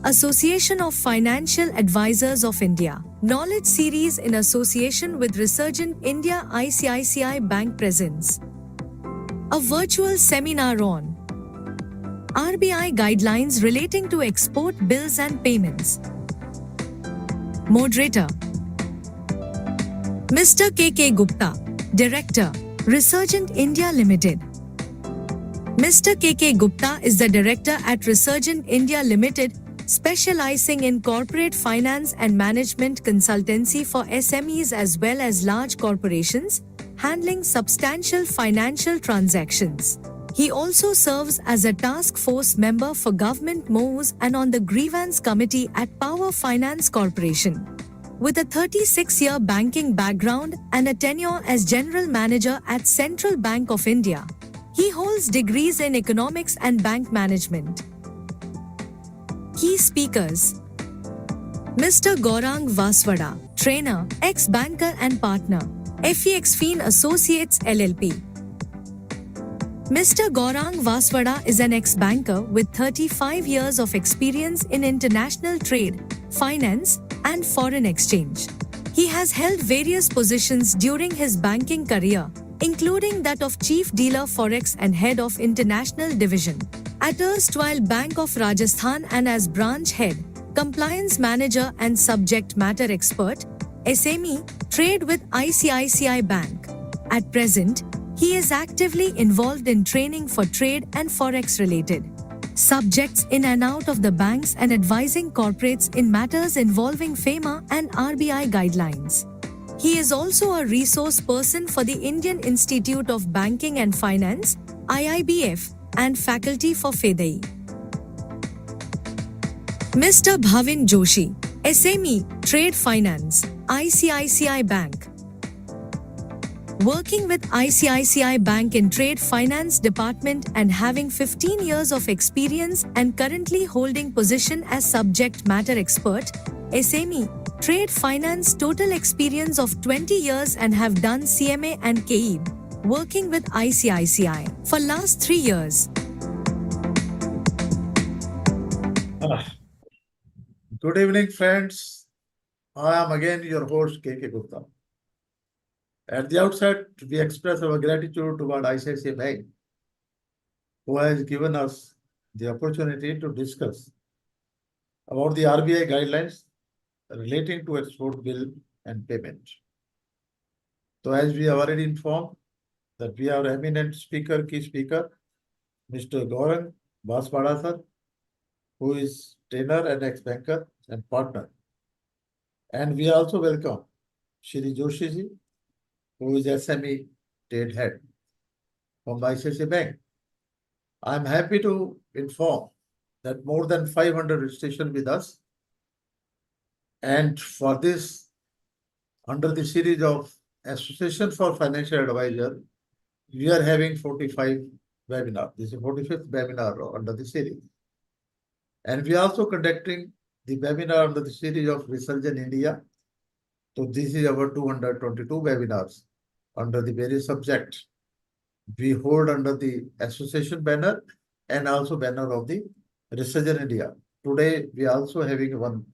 Association of Financial Advisors of India. Knowledge Series in association with Resurgent India ICICI Bank presents a virtual seminar on RBI guidelines relating to export bills and payments. Moderator Mr. K. Gupta, Director, Resurgent India Limited. Mr. K. Gupta is the Director at Resurgent India Limited, specializing in corporate finance and management consultancy for SMEs as well as large corporations, handling substantial financial transactions. He also serves as a task force member for government MoUs and on the grievance committee at Power Finance Corporation. With a 36-year banking background and a tenure as General Manager at Central Bank of India, he holds degrees in economics and bank management. Key speakers: Mr. Gaurang Vaswada, trainer, ex-banker and partner, FEX Feen Associates LLP. Mr. Gaurang Vaswada is an ex-banker with 35 years of experience in international trade, finance, and foreign exchange. He has held various positions during his banking career, including that of Chief Dealer Forex and Head of International Division at erstwhile Bank of Rajasthan and as Branch Head, Compliance Manager and Subject Matter Expert, SME, Trade with ICICI Bank. At present, he is actively involved in training for trade and forex-related subjects in and out of the banks and advising corporates in matters involving FEMA and RBI guidelines. He is also a resource person for the Indian Institute of Banking and Finance, IIBF, and faculty for FEDAI. Mr. Bhavin Joshi, SME, Trade Finance, ICICI Bank. Working with ICICI Bank in Trade Finance Department and having 15 years of experience and currently holding position as Subject Matter Expert, SME, Trade Finance, total experience of 20 years and have done CMA and KEB, working with ICICI for last 3 years. Good evening, friends. I am again your host, K. Gupta. At the outset, we express our gratitude toward ICICI Bank, who has given us the opportunity to discuss about the RBI guidelines relating to export bill and payment. So as we have already informed that we have eminent speaker, key speaker, Mr. Gaurang Vaswada sir, who is trainer and ex-banker and partner. And we also welcome Shri Joshi ji, who is SME trade head from the ICICI Bank. I am happy to inform that more than 500 registrations with us. And for this, under the series of Association for Financial Advisor, we are having 45 webinars. This is 45th webinar under the series. And we are also conducting the webinar under the series of Resurgent India. So this is our 222 webinars under the various subjects we hold under the association banner and also banner of the Resurgent India. Today, we are also having one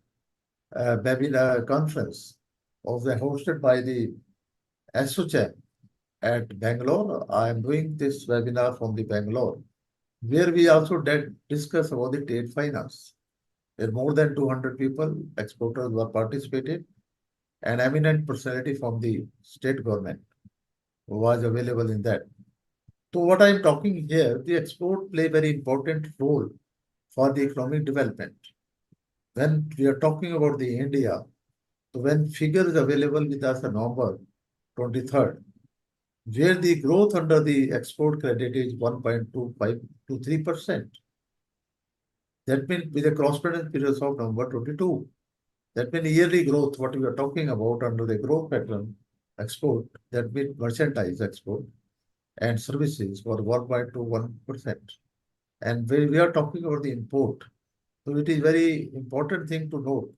webinar conference hosted by the ASSOCHAM at Bangalore. I am doing this webinar from the Bangalore, where we also discuss about the trade finance. There are more than 200 people, exporters who are participated, and eminent personality from the state government who was available in that. So what I am talking here, the export play very important role for the economic development. When we are talking about the India, so when figure is available with us on November 23rd, where the growth under the export credit is 1.25 to 3%. That means with the corresponding periods of November 22. That means yearly growth, what we are talking about under the growth pattern export, that means merchandise export and services for 1.21%. And when we are talking about the import, so it is very important thing to note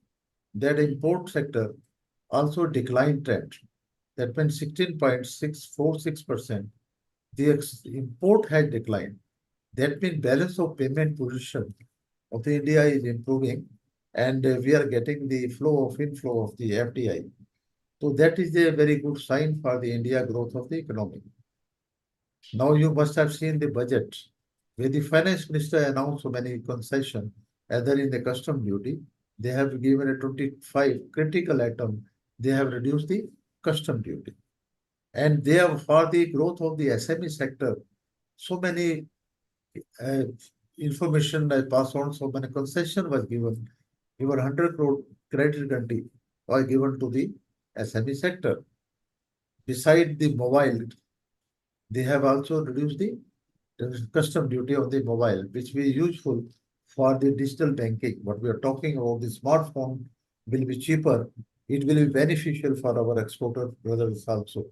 that import sector also decline trend. That means 16.646%. The import has declined. That means balance of payment position of the India is improving and we are getting the inflow of the FDI. So that is a very good sign for the India growth of the economy. Now you must have seen the budget where the finance minister announced so many concessions, either in the custom duty, they have given a 25 critical item, they have reduced the custom duty. And they have, for the growth of the SME sector, so many uh, information I passed on, so many concession was given. Even 100 crore credit guarantee was given to the SME sector. Beside the mobile, they have also reduced the custom duty on the mobile, which will be useful for the digital banking. What we are talking about, the smartphone will be cheaper. It will be beneficial for our exporter brothers also.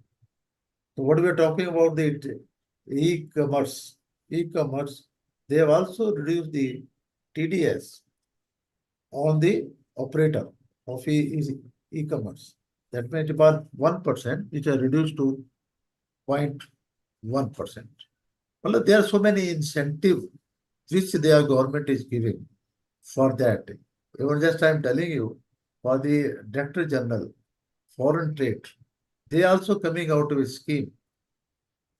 So what we are talking about, the e-commerce, they have also reduced the TDS on the operator of e-commerce. That means about 1%, which are reduced to 0.1%. Well, there are so many incentives which their government is giving for that. Even just I'm telling you, for the Director General, Foreign Trade, they also coming out with a scheme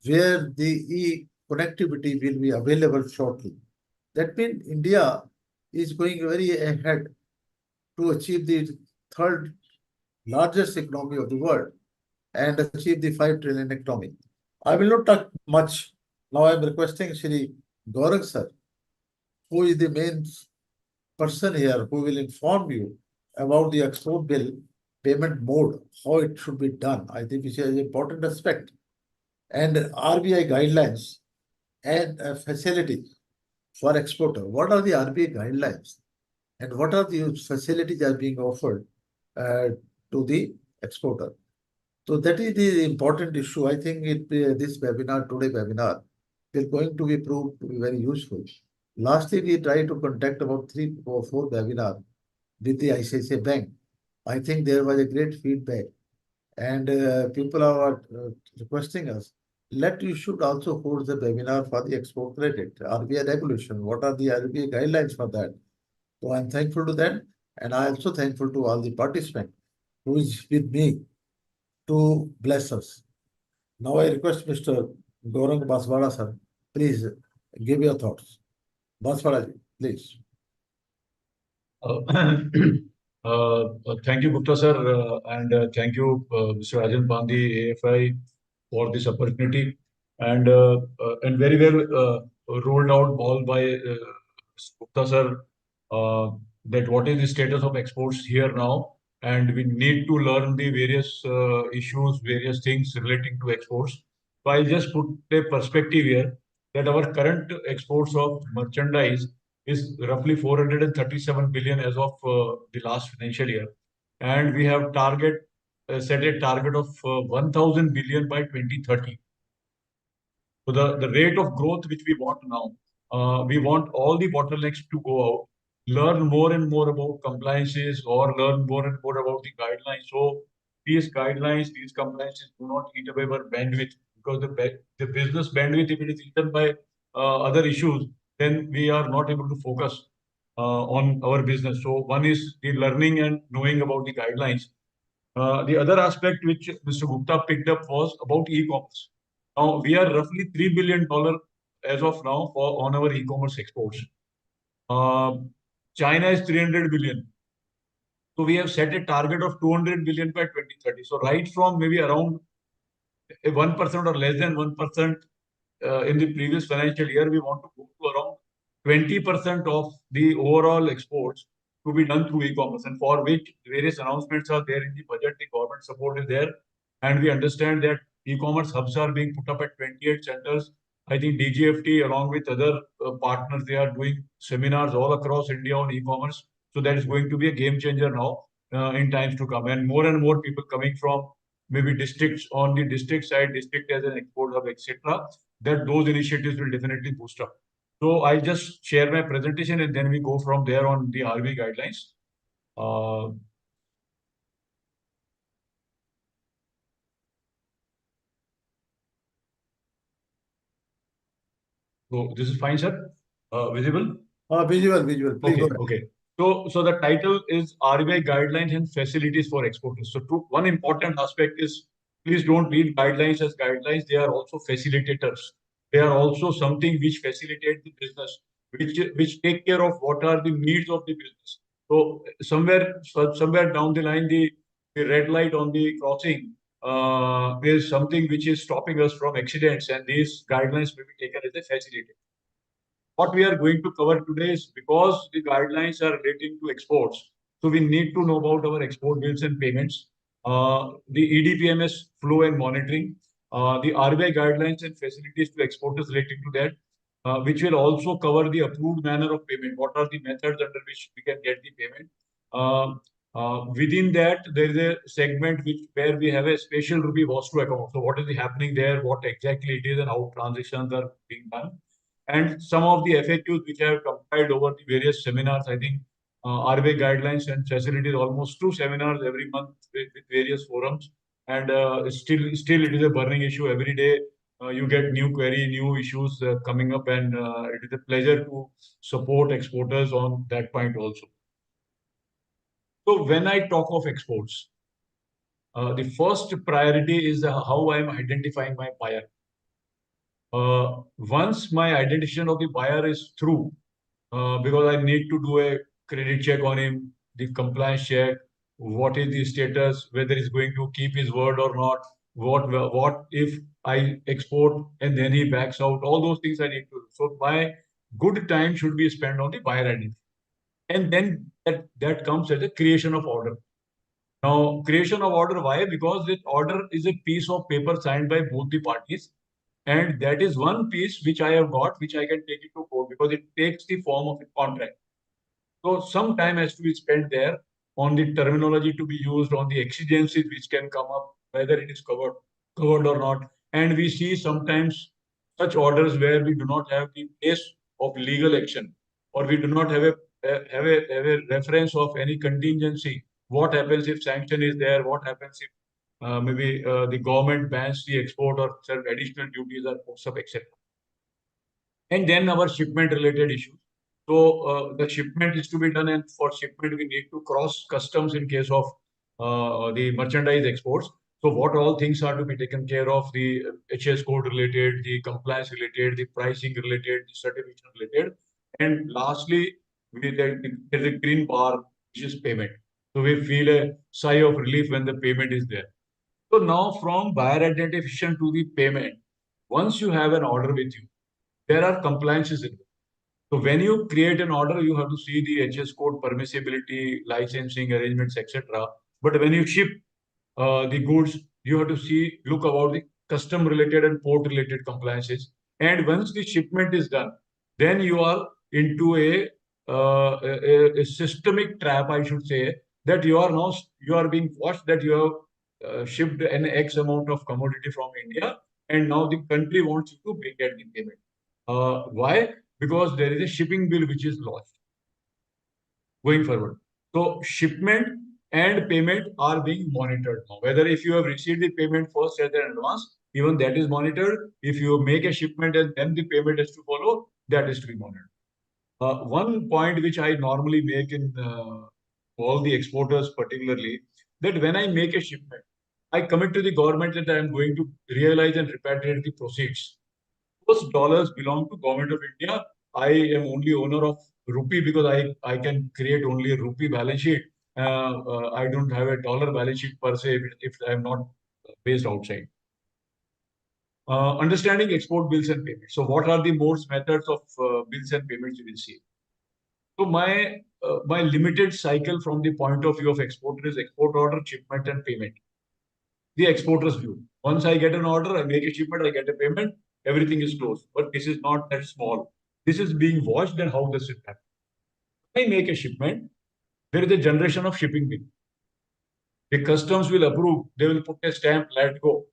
where the e-connectivity will be available shortly. That means India is going very ahead to achieve the third largest economy of the world and achieve the 5 trillion economy. I will not talk much. Now I am requesting Shri Gaurang sir, who is the main person here, who will inform you about the export bill payment mode, how it should be done. I think which is an important aspect. And RBI guidelines and facilities for exporter. What are the RBI guidelines and what are the facilities that are being offered to the exporter? So that is the important issue. I think this webinar, today webinar, is going to be proved to be very useful. Lastly, we tried to conduct about 3 or 4 webinars with the ICICI Bank. I think there was a great feedback and people are requesting us, you should also hold the webinar for the export credit, RBI regulation. What are the RBI guidelines for that? So I'm thankful to them and I'm also thankful to all the participants who is with me to bless us. Now I request Mr. Gaurang Baswara sir, please give your thoughts. Baswara ji, please. Thank you, Gupta sir, and thank you, Mr. Rajan Pandey, AFI, for this opportunity, and very well rolled out ball by Gupta sir, that what is the status of exports here now, and we need to learn the various issues, various things relating to exports. So I'll just put a perspective here that our current exports of merchandise is roughly 437 billion as of the last financial year, and we have set a target of 1000 billion by 2030. So the rate of growth which we want now, we want all the bottlenecks to go out, learn more and more about compliances or learn more and more about the guidelines. So these guidelines, these compliances do not eat away our bandwidth, because the business bandwidth, if it is eaten by other issues, then we are not able to focus on our business. So one is the learning and knowing about the guidelines. The other aspect which Mr. Gupta picked up was about e-commerce. Now we are roughly $3 billion as of now on our e-commerce exports. China is 300 billion. So we have set a target of 200 billion by 2030. So right from maybe around 1% or less than 1% in the previous financial year, we want to go to around 20% of the overall exports to be done through e-commerce, and for which various announcements are there in the budget. The government support is there, and we understand that e-commerce hubs are being put up at 28 centers. I think DGFT, along with other partners, they are doing seminars all across India on e-commerce. So that is going to be a game changer now in times to come, and more people coming from maybe districts on the district side, district as an export hub, etc. That those initiatives will definitely boost up. So I'll just share my presentation and then we go from there on the RBI guidelines. So this is fine, sir. Visible? Visual. Please Okay. go ahead. Okay. So the title is RBI Guidelines and Facilities for Exporters. So one important aspect is, please don't read guidelines as guidelines. They are also facilitators. They are also something which facilitate the business, which take care of what are the needs of the business. So somewhere down the line, the red light on the crossing is something which is stopping us from accidents, and these guidelines may be taken as a facilitator. What we are going to cover today is, because the guidelines are relating to exports, so we need to know about our export bills and payments, the EDPMS flow and monitoring, the RBI guidelines and facilities to exporters relating to that, which will also cover the approved manner of payment. What are the methods under which we can get the payment? Within that, there is a segment where we have a special rupee was to account. So what is happening there, what exactly it is, and how transactions are being done. And some of the FAQs which I have compiled over the various seminars. I think RBI guidelines and facilities, almost 2 seminars every month with various forums. And still it is a burning issue every day. You get new query, new issues coming up, and it is a pleasure to support exporters on that point also. So when I talk of exports, the first priority is how I am identifying my buyer. Once my identification of the buyer is through, because I need to do a credit check on him, the compliance check, what is the status, whether he's going to keep his word or not, what if I export and then he backs out, all those things I need to do. So my good time should be spent on the buyer identity. And then that comes as a creation of order. Now, creation of order, why? Because this order is a piece of paper signed by both the parties. And that is one piece which I have got, which I can take it to court, because it takes the form of a contract. So some time has to be spent there on the terminology to be used, on the exigencies which can come up, whether it is covered or not. And we see sometimes such orders where we do not have the place of legal action, or we do not have a reference of any contingency. What happens if sanction is there? What happens if maybe the government bans the export, or certain additional duties are put up, etc. And then our shipment related issues. So the shipment is to be done, and for shipment we need to cross customs in case of the merchandise exports. So what all things are to be taken care of: the HS code related, the compliance related, the pricing related, the certification related, and lastly, there's a green bar, which is payment. So we feel a sigh of relief when the payment is there. So now, from buyer identification to the payment, once you have an order with you, there are compliances in it. So when you create an order, you have to see the HS code, permissibility, licensing arrangements, etc. But when you ship the goods, you have to look about the custom related and port related compliances. And once the shipment is done, then you are into a systemic trap, I should say, that you are being watched, that you have shipped an X amount of commodity from India, and now the country wants you to get the payment. Why? Because there is a shipping bill which is lost going forward. So shipment and payment are being monitored now. Whether if you have received the payment first as an advance, even that is monitored. If you make a shipment and then the payment is to follow, that is to be monitored. One point which I normally make in all the exporters particularly, that when I make a shipment, I commit to the government that I am going to realize and repatriate the proceeds. Those dollars belong to government of India. I am only owner of rupee, because I can create only a rupee balance sheet. I don't have a dollar balance sheet per se if I am not based outside. Understanding export bills and payments. So what are the most methods of bills and payments you will see? So my limited cycle from the point of view of exporter is export order, shipment, and payment. The exporter's view. Once I get an order, I make a shipment, I get a payment, everything is closed. But this is not that small. This is being watched, and how does it happen? When I make a shipment, there is a generation of shipping bill. The customs will approve, they will put a stamp, let go.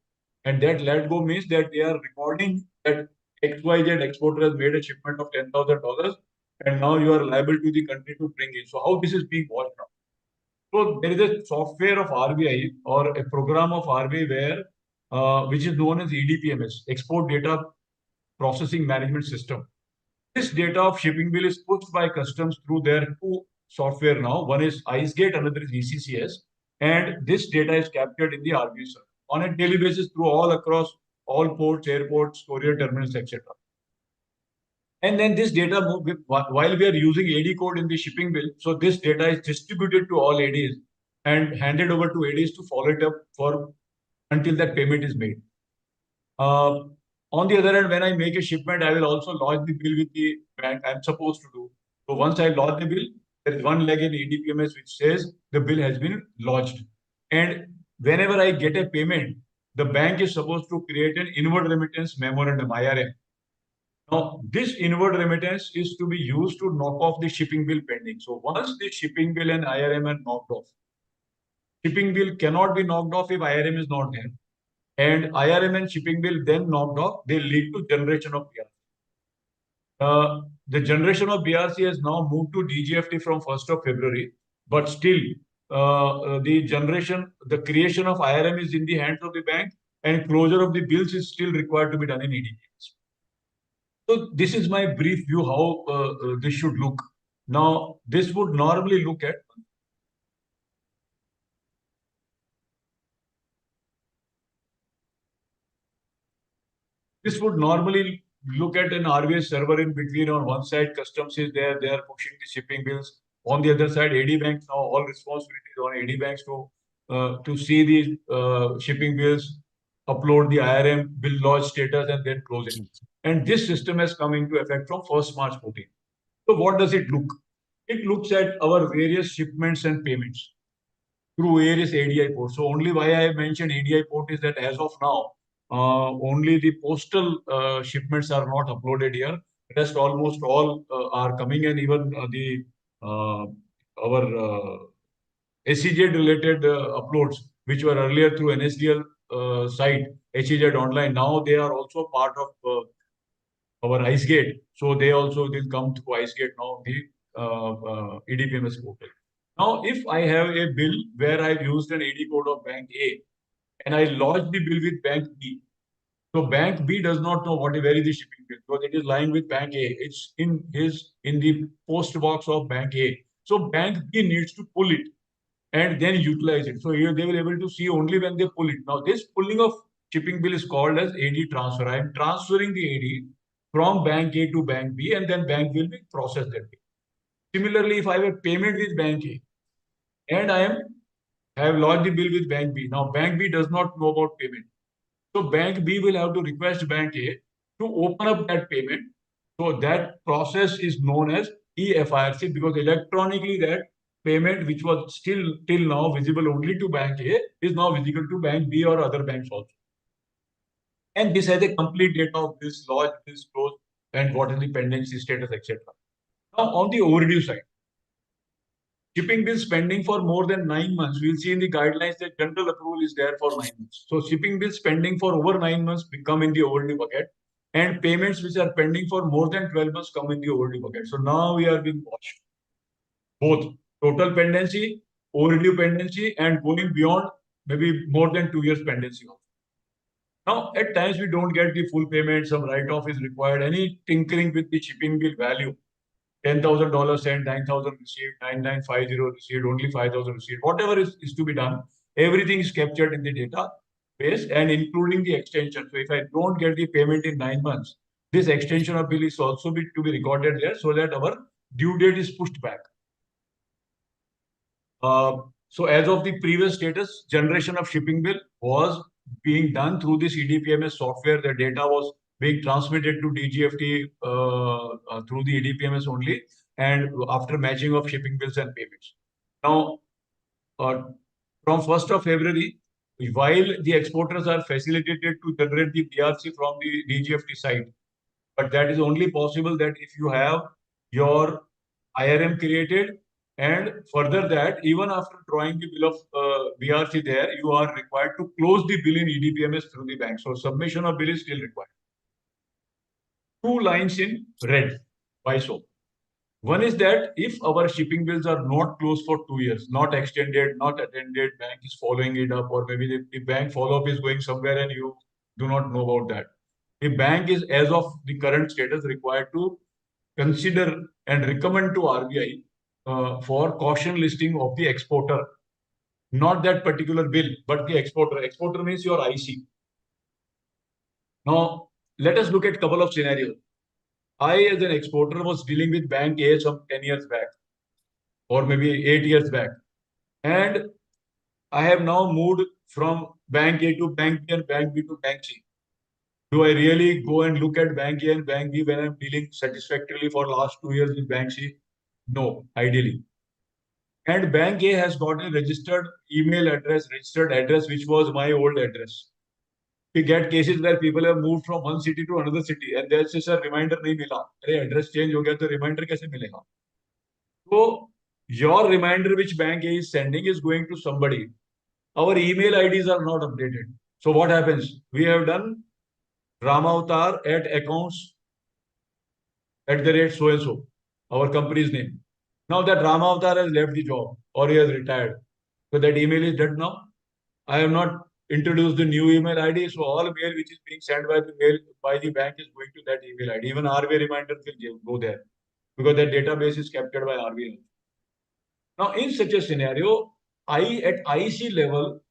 And that let go means that they are recording that XYZ exporter has made a shipment of $10,000, and now you are liable to the country to bring in. So how this is being watched now? So there is a software of RBI, or a program of RBI, where which is known as EDPMS, Export Data Processing Management System. This data of shipping bill is pushed by customs through their two software now. One is IceGate, another is ECCS, and this data is captured in the RBI server on a daily basis through all across all ports, airports, courier terminals, etc. And then this data while we are using AD code in the shipping bill, so this data is distributed to all ADs and handed over to ADs to follow it up for until that payment is made. On the other hand, when I make a shipment, I will also lodge the bill with the bank I'm supposed to do. So once I lodge the bill, there is one leg in EDPMS which says the bill has been lodged. And whenever I get a payment, the bank is supposed to create an inward remittance memorandum, IRM. Now, this inward remittance is to be used to knock off the shipping bill pending. So once the shipping bill and IRM are knocked off, shipping bill cannot be knocked off if IRM is not there. And IRM and shipping bill then knocked off, they lead to generation of BRC. The generation of BRC has now moved to DGFT from 1st of February, but still the creation of IRM is in the hands of the bank and closure of the bills is still required to be done in EDPMS. So this is my brief view how this should look. Now, this would normally look at an RBI server in between. On one side, customs is there, they are pushing the shipping bills. On the other side, AD banks now, all responsibilities on AD banks to see the shipping bills, upload the IRM, bill lodge status, and then close it. And this system has come into effect from 1st March 14. So what does it look? It looks at our various shipments and payments through various ADI ports. So only why I mentioned ADI port is that as of now, only the postal shipments are not uploaded here. Rest almost all are coming, and even our SEZ related uploads, which were earlier through NSDL site, SEZ online, now they are also part of our IceGate. So they also will come to IceGate now, the EDPMS portal. Now, if I have a bill where I've used an AD code of Bank A and I lodge the bill with Bank B, so Bank B does not know where is the shipping bill because it is lying with Bank A. It's in the post box of Bank A. So Bank B needs to pull it and then utilize it. So here they will be able to see only when they pull it. Now, this pulling of shipping bill is called as AD transfer. I am transferring the AD from Bank A to Bank B, and then Bank will be processed that bill. Similarly, if I have a payment with Bank A and I have lodged the bill with Bank B, now Bank B does not know about payment. So Bank B will have to request Bank A to open up that payment. So that process is known as eFIRC because electronically that payment, which was still till now visible only to Bank A, is now visible to Bank B or other banks also. And this has a complete data of this lodge, this close, and what is the pendency status, etc. Now, on the overdue side, shipping bills pending for more than 9 months, we'll see in the guidelines that general approval is there for 9 months. So shipping bills pending for over 9 months become in the overdue bucket, and payments which are pending for more than 12 months come in the overdue bucket. So now we are being watched. Both total pendency, overdue pendency, and going beyond maybe more than 2 years pendency. Now, at times we don't get the full payment, some write-off is required, any tinkering with the shipping bill value, $10,000 sent, 9,000 received, 9,950 received, only 5,000 received, whatever is to be done, everything is captured in the database and including the extension. So if I don't get the payment in 9 months, this extension of bill is also to be recorded there so that our due date is pushed back. So as of the previous status, generation of shipping bill was being done through this EDPMS software. The data was being transmitted to DGFT through the EDPMS only, and after matching of shipping bills and payments. Now, from 1st of February, while the exporters are facilitated to generate the BRC from the DGFT site, but that is only possible that if you have your IRM created, and further that, even after drawing the bill of BRC there, you are required to close the bill in EDPMS through the bank. So submission of bill is still required. 2 lines in red. Why so? One is that if our shipping bills are not closed for 2 years, not extended, not attended, bank is following it up, or maybe the bank follow-up is going somewhere and you do not know about that. The bank is, as of the current status, required to consider and recommend to RBI for caution listing of the exporter. Not that particular bill, but the exporter. Exporter means your IC. Now, let us look at a couple of scenarios. I, as an exporter, was dealing with Bank A some 10 years back, or maybe 8 years back. And I have now moved from Bank A to Bank B and Bank B to Bank C. Do I really go and look at Bank A and Bank B when I'm dealing satisfactorily for last 2 years with Bank C? No, ideally. And Bank A has got a registered email address, registered address, which was my old address. We get cases where people have moved from one city to another city and they'll say, sir, reminder nahi mila. Arey, address change ho gaya, to reminder kaise milega? So your reminder which Bank A is sending is going to somebody. Our email IDs are not updated. So what happens? We have done Ramavatar at accounts @ so and so, our company's name. Now that Ramavatar has left the job or he has retired. So that email is dead now. I have not introduced the new email ID. So all mail which is being sent by the bank is going to that email ID. Even RBI reminder will go there because that database is captured by RBI. Now, in such a scenario, at IC level,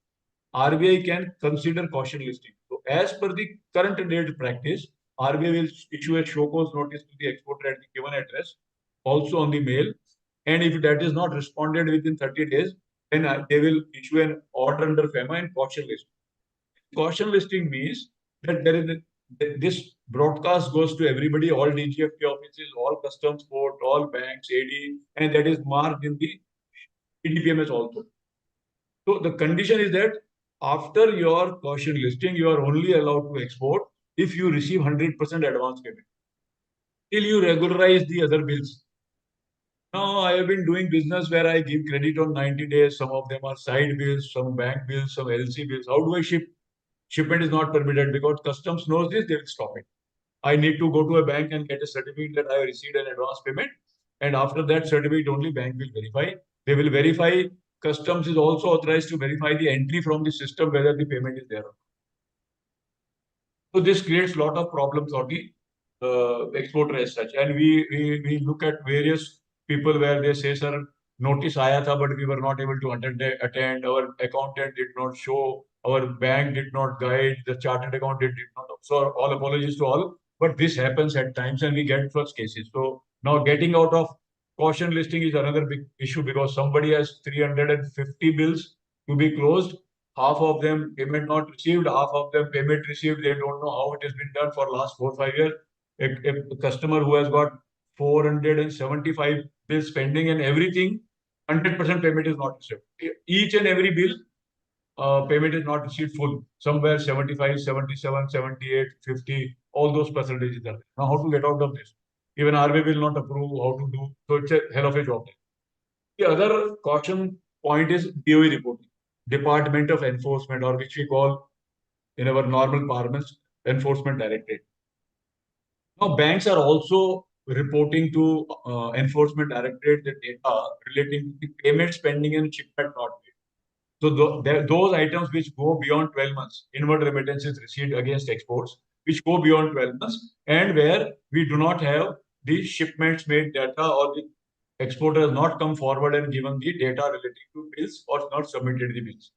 RBI can consider caution listing. So, as per the current date practice, RBI will issue a show cause notice to the exporter at the given address, also on the mail. And if that is not responded within 30 days, then they will issue an order under FEMA and caution listing. Caution listing means that this broadcast goes to everybody, all DGFT offices, all customs court, all banks, AD, and that is marked in the EDPMS also. So the condition is that after your caution listing, you are only allowed to export if you receive 100% advance payment. Till you regularize the other bills. Now, I have been doing business where I give credit on 90 days. Some of them are side bills, some bank bills, some LC bills. How do I ship? Shipment is not permitted because customs knows this, they will stop it. I need to go to a bank and get a certificate that I have received an advance payment. And after that certificate, only bank will verify. They will verify. Customs is also authorized to verify the entry from the system whether the payment is there. So this creates a lot of problems for the exporter as such. And we look at various people where they say, sir, notice aaya tha, but we were not able to attend. Our accountant did not show. Our bank did not guide. The chartered accountant did not. So all apologies to all. But this happens at times and we get such cases. So now getting out of caution listing is another big issue because somebody has 350 bills to be closed. Half of them payment not received, half of them payment received. They don't know how it has been done for last 4-5 years. A customer who has got 475 bills pending and everything, 100% payment is not received. Each and every bill, payment is not received full. Somewhere 75, 77, 78, 50, all those percentages are there. Now, how to get out of this? Even RBI will not approve how to do. So it's a hell of a job. The other caution point is DOE reporting, Department of Enforcement, or which we call in our normal parlance, Enforcement Directorate. Now, banks are also reporting to Enforcement Directorate the data relating to the payment spending and shipment not made. So those items which go beyond 12 months, inward remittances received against exports, which go beyond 12 months, and where we do not have the shipments made data or the exporter has not come forward and given the data relating to bills or not submitted the bills.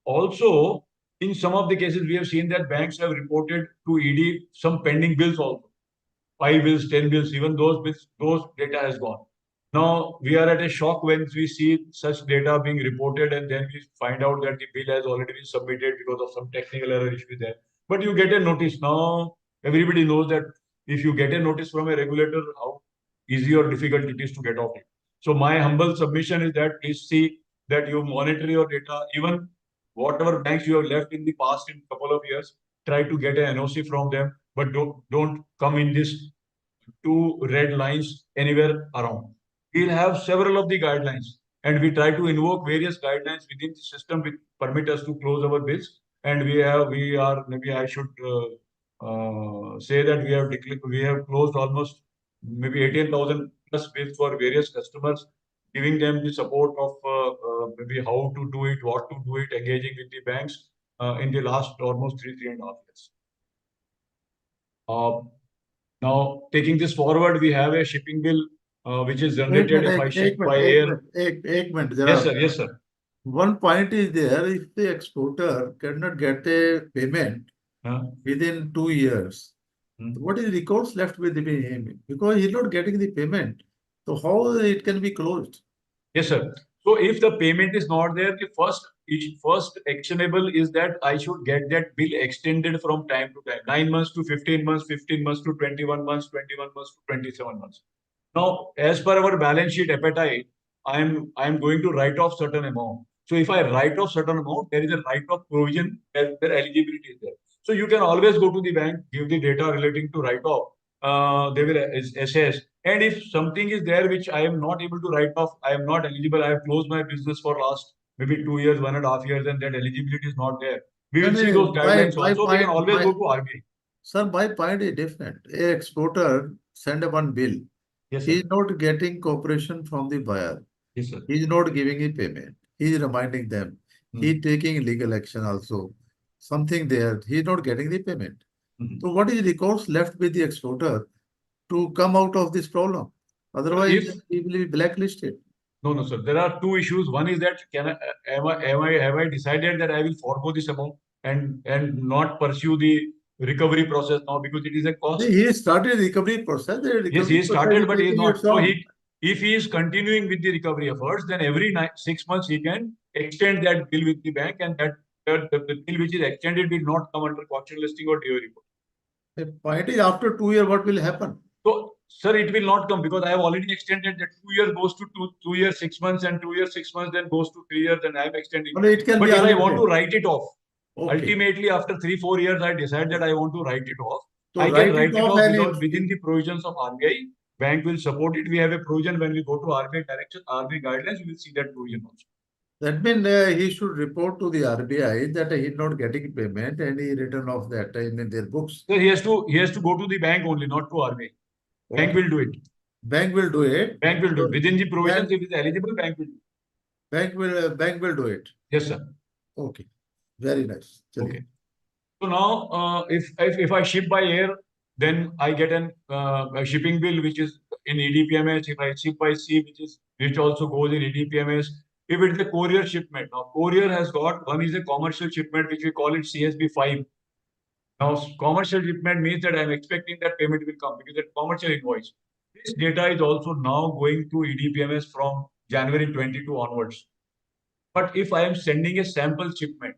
Also, in some of the cases, we have seen that banks have reported to ED some pending bills also. 5 bills, 10 bills, even those bills, those data has gone. Now, we are at a shock when we see such data being reported and then we find out that the bill has already been submitted because of some technical error issue there. But you get a notice. Now, everybody knows that if you get a notice from a regulator, how easy or difficult it is to get off it. So my humble submission is that please see that you monitor your data, even whatever banks you have left in the past in couple of years, try to get an NOC from them, but don't come in this 2 red lines anywhere around. We'll have several of the guidelines and we try to invoke various guidelines within the system which permit us to close our bills. And maybe I should say that we have closed almost maybe 18,000 plus bills for various customers, giving them the support of maybe how to do it, what to do it, engaging with the banks in the last almost 3.5 years. Now, taking this forward, we have a shipping bill which is एक generated if I minute ship एक by minute air. एक minute Yes, जरा sir. Yes, sir. one point is there, if the exporter cannot get a payment Huh? within 2 years, Hmm. what is recourse left with him? Because he's not getting the payment. So how it can be closed? Yes, sir. So if the payment is not there, the first actionable is that I should get that bill extended from time to time, 9 months to 15 months, 15 months to 21 months, 21 months to 27 months. Now, as per our balance sheet appetite, I'm going to write off certain amount. So if I write off certain amount, there is a write off provision where eligibility is there. So you can always go to the bank, give the data relating to write off. They will assess. And if something is there which I am not able to write off, I am not eligible, I have closed my business for last maybe 2 years, 1.5 years, and that eligibility is not there. We will see those guidelines also. We can always go to RBI. Sir, my point is different. A exporter send one bill. Yes, He sir. is not getting cooperation from the buyer. Yes, sir. He is not giving a payment. He is reminding them. He is taking legal action also. Something there. He is not getting the payment. So what is recourse left with the exporter to come out of this problem? Otherwise, If he will be blacklisted. no, sir. There are two issues. One is that have I decided that I will forego this amount and not pursue the recovery process now because it is a cost. He started recovery process. The Yes, recovery he process started, is but he is taking not. its So own. if he is continuing with the recovery efforts, then every 6 months he can extend that bill with the bank, and the bill which is extended will not come under caution listing or DO report. The point is, after 2 years, what will happen? So, sir, it will not come because I have already extended that 2 years goes to 2 years, 6 months, and 2 years, 6 months, then goes to 3 years, and I am extending. Well, it can But be if I want to unlimited. write it off, Okay. ultimately after 3-4 years, I decide that I want to write it off. So I can write write it off and because within the provisions of RBI, bank will support it. We have a provision when we go to RBI direction, RBI guidelines, you will see that provision also. that means he should report to the RBI that he is not getting payment and he written off that in their books. So he has to go to the bank only, not to RBI. Bank Okay. will do it. Bank will do it. Bank will do it. Within the provisions, Bank- if it is eligible, bank will do it. Bank will do it. Yes, sir. Okay. Very nice. Okay. So now, if I ship by air, then I get a shipping bill which is in EDPMS. If I ship by sea, which also goes in EDPMS. If it's a courier shipment, now courier has got one is a commercial shipment which we call it CSB5. Now commercial shipment means that I'm expecting that payment will come because it's commercial invoice. This data is also now going to EDPMS from January 22 onwards. But if I am sending a sample shipment,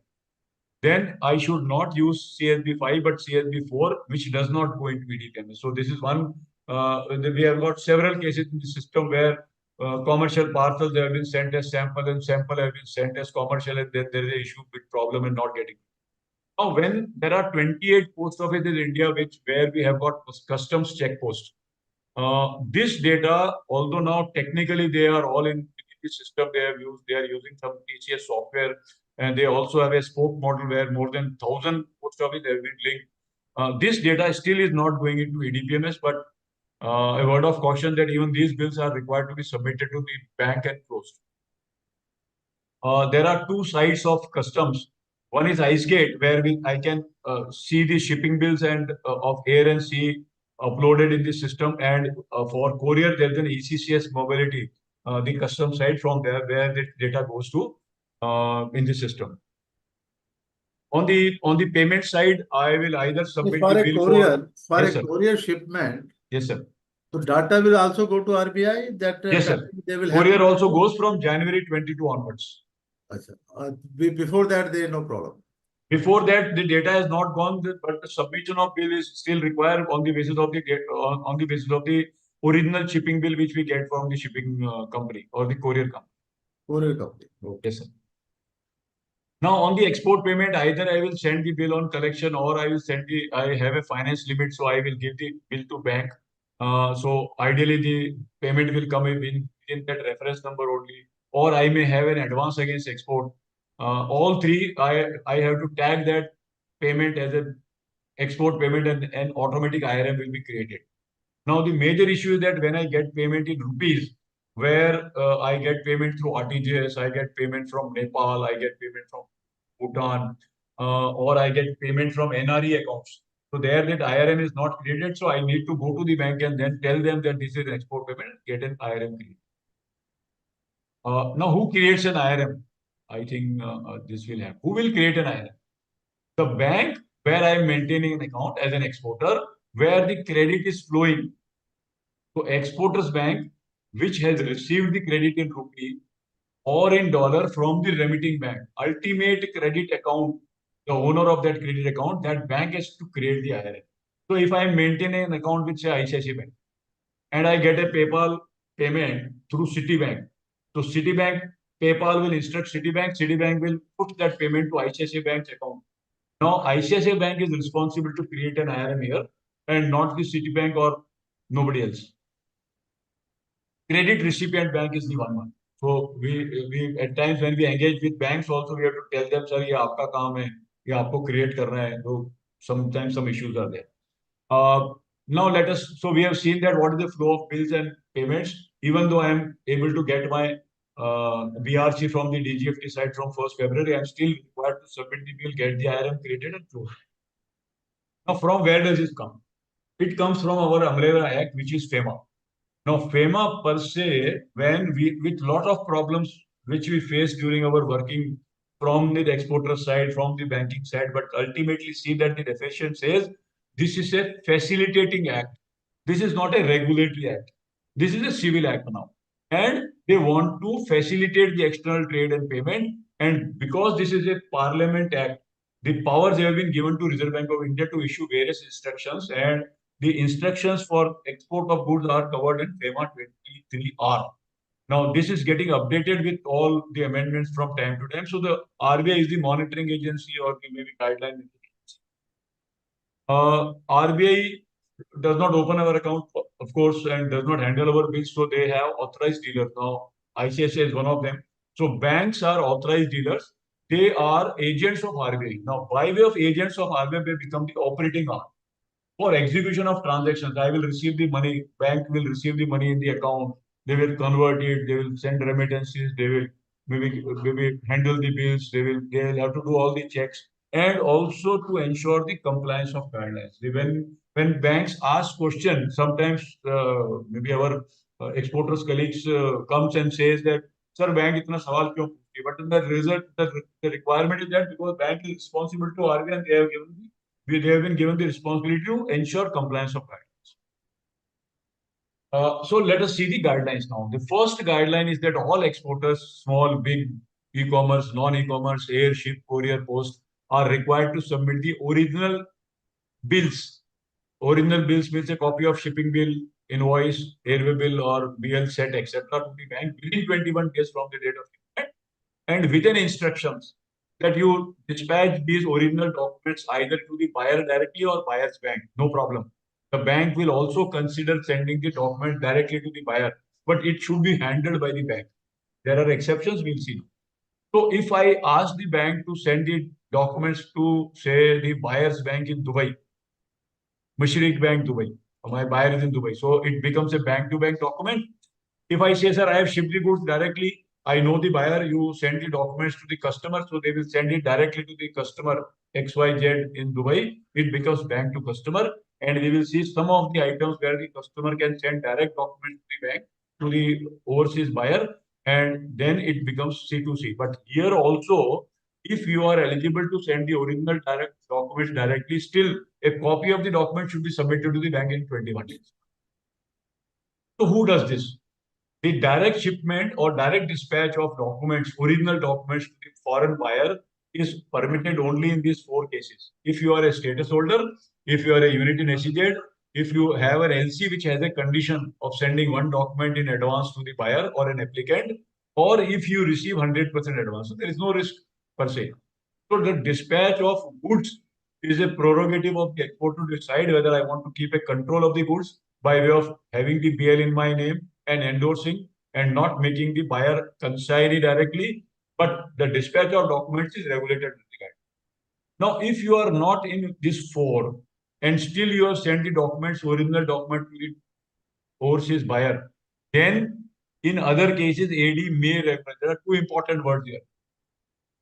then I should not use CSB5 but CSB4, which does not go into EDPMS. So this is one. We have got several cases in the system where commercial parcels have been sent as sample and sample have been sent as commercial, and then there is an issue with problem and not getting. Now, when there are 28 post offices in India, where we have got customs check post, this data, although now technically they are all in the system, they are using some TCS software, and they also have a spoke model where more than 1,000 post offices have been linked. This data still is not going into EDPMS, but a word of caution that even these bills are required to be submitted to the bank and closed. There are two sides of customs. One is IceGate, where I can see the shipping bills and of air and sea uploaded in the system. And for courier, there is an ECCS mobility, the custom side from there where the data goes to in the system. On the payment side, I will either submit for the a bill courier, for yes, a sir. courier shipment. Yes, sir. So data will also go to RBI. That Yes, sir. They will Courier have also goes from January 22 onwards. Before that, there is no problem. Before that, the data has not gone, but the submission of bill is still required on the basis of the original shipping bill which we get from the shipping company or the courier company. Courier company. Okay. Yes, sir. Now, on the export payment, either I will send the bill on collection or I will I have a finance limit, so I will give the bill to bank. So ideally, the payment will come in that reference number only, or I may have an advance against export. All three, I have to tag that payment as an export payment, and an automatic IRM will be created. Now, the major issue is that when I get payment in rupees, where I get payment through RTGS, I get payment from Nepal, I get payment from Bhutan, or I get payment from NRE accounts. So So there that IRM is not created, so I need to go to the bank and then tell them that this is an export payment, get an IRM created. Now, who creates an IRM? I think this will happen. Who will create an IRM? The bank where I am maintaining an account as an exporter, where the credit is flowing. So exporters bank, which has received the credit in rupee or in dollar from the remitting bank, ultimate credit account, the owner of that credit account, that bank has to create the IRM. So if I am maintaining an account with say ICICI Bank and I get a PayPal payment through Citibank, so Citibank, PayPal will instruct Citibank, Citibank will put that payment to ICICI Bank's account. Now ICICI Bank is responsible to create an IRM here and not the Citibank or nobody else. Credit recipient bank is the one. So we at times when we engage with banks also we have to tell them, sir, ये आपका काम है, ये आपको create करना है. So sometimes some issues are there. Now let us. So we have seen that what is the flow of bills and payments. Even though I am able to get my BRC from the DGFT side from 1st February, I am still required to submit the bill, get the IRM created and closed. Now from where does this come? It comes from our Umbrella Act, which is FEMA. Now, FEMA per se, when we, with lot of problems which we face during our working from the exporter side, from the banking side, but ultimately see that the definition says this is a facilitating act. This is not a regulatory act. This is a civil act now. And they want to facilitate the external trade and payment. And because this is a parliament act, the powers have been given to Reserve Bank of India to issue various instructions, and the instructions for export of goods are covered in FEMA 23R. Now, this is getting updated with all the amendments from time to time. So, the RBI is the monitoring agency or the maybe guideline agency. RBI does not open our account, of course, and does not handle our bills. So, they have authorized dealers. Now, ICICI is one of them. So, banks are authorized dealers. They are agents of RBI. Now, by way of agents of RBI, they become the operating arm. For execution of transactions, I will receive the money, bank will receive the money in the account, they will convert it, they will send remittances, they will maybe handle the bills, they will have to do all the checks, and also to ensure the compliance of guidelines. When banks ask questions, sometimes maybe our exporters colleagues comes and says that, sir, bank itna sawal kyun puchti? But in the result, the requirement is that because bank is responsible to RBI and they have been given the responsibility to ensure compliance of guidelines. So let us see the guidelines now. The first guideline is that all exporters, small, big, e-commerce, non-e-commerce, air, ship, courier, post, are required to submit the original bills. Original bills means a copy of shipping bill, invoice, airway bill, or BL set, etc. to the bank within 21 days from the date of shipment, and within instructions that you dispatch these original documents either to the buyer directly or buyer's bank. No problem. The bank will also consider sending the document directly to the buyer, but it should be handled by the bank. There are exceptions, we'll see. So if I ask the bank to send the documents to, say, the buyer's bank in Dubai, Mashriq Bank, Dubai, my buyer is in Dubai, so it becomes a bank-to-bank document. If I say, sir, I have shipped the goods directly, I know the buyer, you send the documents to the customer, so they will send it directly to the customer XYZ in Dubai. It becomes bank to customer, and we will see some of the items where the customer can send direct documents to the bank to the overseas buyer, and then it becomes C2C. But here also, if you are eligible to send the original direct documents directly, still a copy of the document should be submitted to the bank in 21 days. So who does this? The direct shipment or direct dispatch of documents, original documents to the foreign buyer is permitted only in these 4 cases. If you are a status holder, if you are a unit in SEZ, if you have an LC which has a condition of sending one document in advance to the buyer or an applicant, or if you receive 100% advance. So there is no risk per se. So the dispatch of goods is a prerogative of the exporter to decide whether I want to keep a control of the goods by way of having the BL in my name and endorsing and not making the buyer consignee directly, but the dispatch of documents is regulated with the guide. Now, if you are not in this 4 and still you have sent the documents, original document to the overseas buyer, then in other cases, AD may regulate. There are 2 important words here.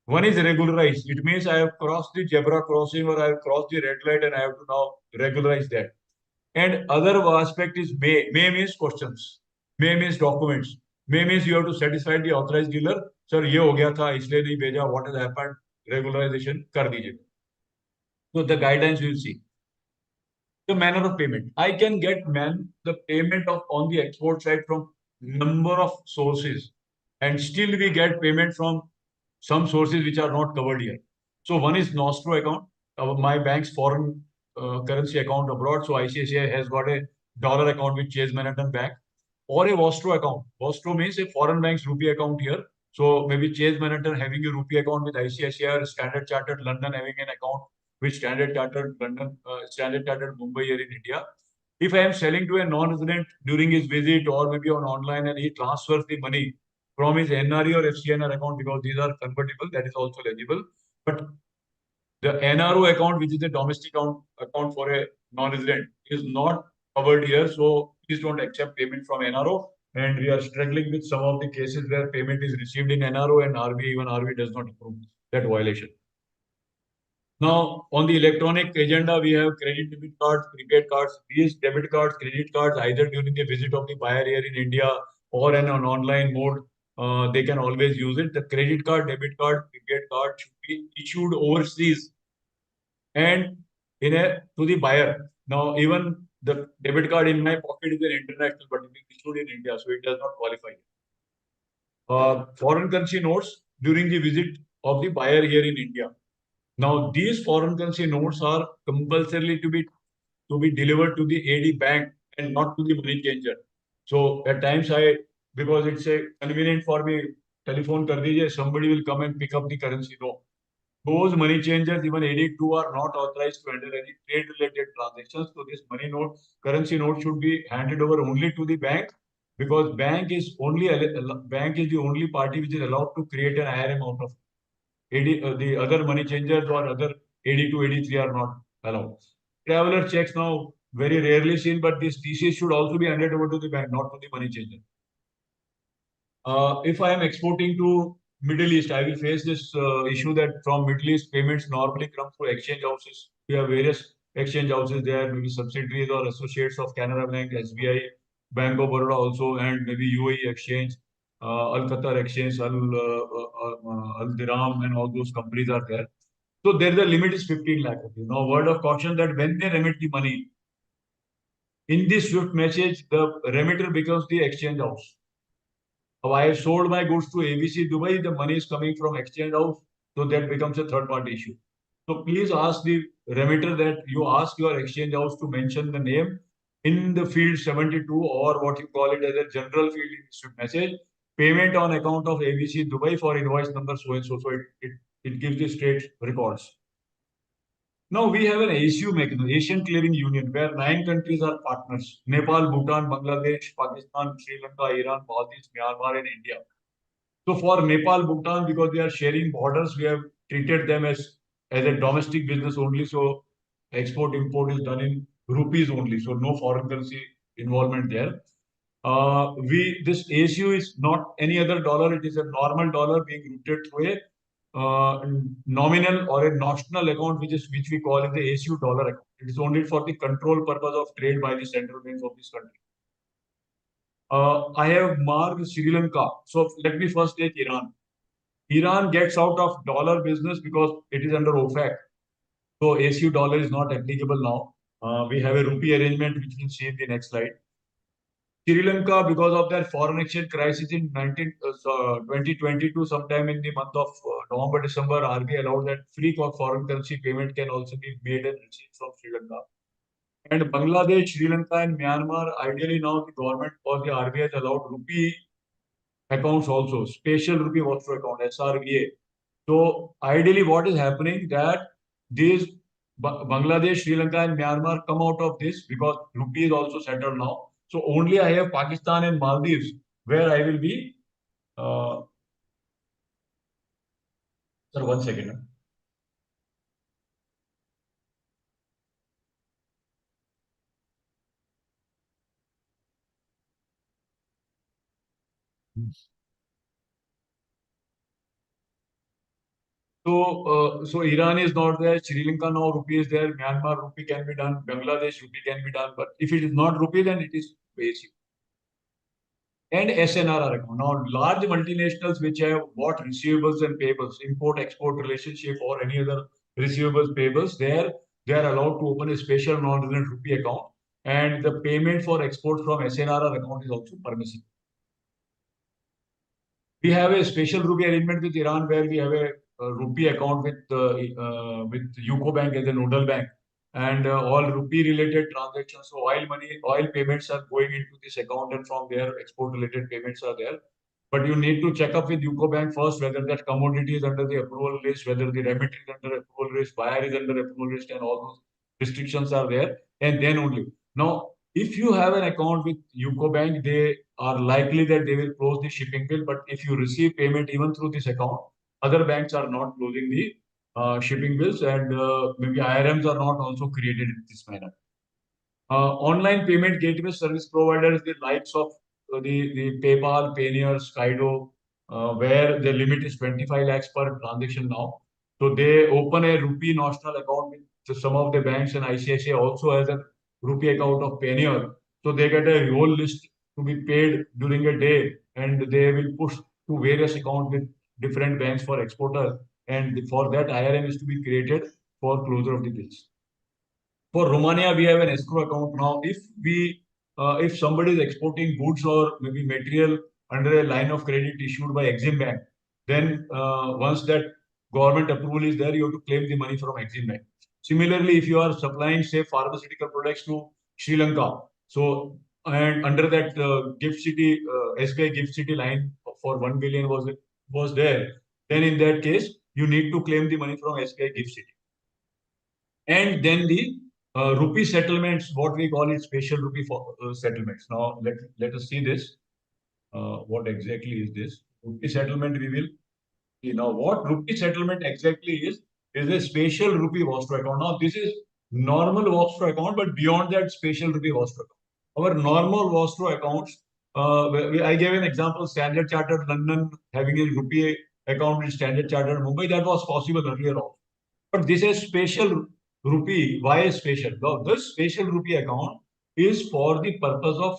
One is regularized. It means I have crossed the zebra crossing or I have crossed the red light and I have to now regularize that. And other aspect is may. May means questions. May means documents. May means you have to satisfy the authorized dealer. Sir, ये हो गया था इसलिए नहीं भेजा. What has happened? Regularization कर दीजिए. So the guidelines we will see. The manner of payment. I can get the payment of on the export side from number of sources, and still we get payment from some sources which are not covered here. So one is Nostro account, my bank's foreign currency account abroad. So ICICI has got a dollar account with Chase Manhattan Bank, or a Vostro account. Vostro means a foreign bank's rupee account here. So maybe Chase Manhattan having a rupee account with ICICI, or Standard Chartered London having an account with Standard Chartered London, Standard Chartered Mumbai here in India. If I am selling to a non-resident during his visit or maybe on online and he transfers the money from his NRE or FCNR account, because these are convertible, that is also eligible. But the NRO account, which is a domestic account for a non-resident, is not covered here. So please don't accept payment from NRO. And we are struggling with some of the cases where payment is received in NRO and RBI, even RBI does not approve that violation. Now, on the electronic agenda, we have credit debit cards, prepaid cards. These debit cards, credit cards, either during the visit of the buyer here in India or in an online mode, they can always use it. The credit card, debit card, prepaid card should be issued overseas and to the buyer. Now, even the debit card in my pocket is an international, but it is issued in India, so it does not qualify. Foreign currency notes during the visit of the buyer here in India. Now, these foreign currency notes are compulsorily to be delivered to the AD bank and not to the money changer. So at times because it's a convenient for me, telephone kar dijiye, somebody will come and pick up the currency. No, those money changers, even AD2, are not authorized to handle any trade-related transactions. So this money note, currency note should be handed over only to the bank, because bank is the only party which is allowed to create an higher amount of the other money changers or other AD2, AD3 are not allowed. Traveler checks now very rarely seen, but this TC should also be handed over to the bank, not to the money changer. If I am exporting to Middle East, I will face this issue that from Middle East payments normally come through exchange houses. We have various exchange houses there, maybe subsidiaries or associates of Canara Bank, SBI, Bank of Baroda also, and maybe UAE Exchange, Al Qatar Exchange, Al Dirham, and all those companies are there. So there the limit is 15 lakh rupees. Now, word of caution that when they remit the money, in this SWIFT message, the remitter becomes the exchange house. Now, I have sold my goods to ABC Dubai, the money is coming from exchange house, so that becomes a third party issue. So please ask the remitter that you ask your exchange house to mention the name in the field 72, or what you call it as a general field in the SWIFT message. Payment on account of ABC Dubai for invoice number so and so. So it gives the straight records. Now we have an ACU mechanism, Asian Clearing Union, where 9 countries are partners: Nepal, Bhutan, Bangladesh, Pakistan, Sri Lanka, Iran, Maldives, Myanmar, and India. So for Nepal, Bhutan, because they are sharing borders, we have treated them as a domestic business only. So export import is done in rupees only. So no foreign currency involvement there. This ACU is not any other dollar. It is a normal dollar being routed through a nominal or a notional account, which we call it the ACU dollar account. It is only for the control purpose of trade by the central banks of this country. I have marked Sri Lanka. So let me first take Iran. Iran gets out of dollar business because it is under OFAC. So ACU dollar is not applicable now. We have a rupee arrangement, which we'll see in the next slide. Sri Lanka, because of their foreign exchange crisis in 2022, sometime in the month of November, December, RBI allowed that free foreign currency payment can also be made and received from Sri Lanka. And Bangladesh, Sri Lanka, and Myanmar, ideally now the government or the RBI has allowed rupee accounts also, special rupee voucher account, SRVA. So ideally what is happening that these Bangladesh, Sri Lanka, and Myanmar come out of this because rupee is also settled now. So only I have Pakistan and Maldives where I will be. Sir, 1 second. So Iran is not there, Sri Lanka now rupee is there, Myanmar rupee can be done, Bangladesh rupee can be done, but if it is not rupee, then it is basic. And SNRR account. Now, large multinationals which have bought receivables and payables, import-export relationship or any other receivables, payables, they are allowed to open a special non-resident rupee account, and the payment for export from SNRR account is also permissible. We have a special rupee arrangement with Iran where we have a rupee account with UCO Bank as a nodal bank, and all rupee related transactions, so oil payments are going into this account, and from there export related payments are there. But you need to check up with UCO Bank first whether that commodity is under the approval list, whether the remit is under approval list, buyer is under approval list, and all those restrictions are there, and then only. Now, if you have an account with UCO Bank, they are likely that they will close the shipping bill. But if you receive payment even through this account, other banks are not closing the shipping bills, and maybe IRMs are not also created in this manner. Online payment gateway service providers, the likes of the PayPal, Payoneer, Skydo, where the limit is 25 lakhs per transaction now. So they open a rupee notional account with some of the banks, and ICICI also has a rupee account of Payoneer. So they get a whole list to be paid during a day, and they will push to various accounts with different banks for exporters. And for that, IRM is to be created for closure of the bills. For Romania, we have an escrow account now. If somebody is exporting goods or maybe material under a line of credit issued by Exim Bank, then once that government approval is there, you have to claim the money from Exim Bank. Similarly, if you are supplying, say, pharmaceutical products to Sri Lanka, so and under that Gift City, SBI Gift City line for 1 billion was there, then in that case, you need to claim the money from SBI Gift City. And then the rupee settlements, what we call it special rupee for, settlements. Now, let us see this. What exactly is this? Rupee settlement, we will see. Now, what rupee settlement exactly is a special rupee Vostro account. Now, this is normal Vostro account, but beyond that, special rupee Vostro account. Our normal Vostro accounts, I gave an example, Standard Chartered London having a rupee account with Standard Chartered Mumbai, that was possible earlier also. But this is special rupee. Why special? Now, this special rupee account is for the purpose of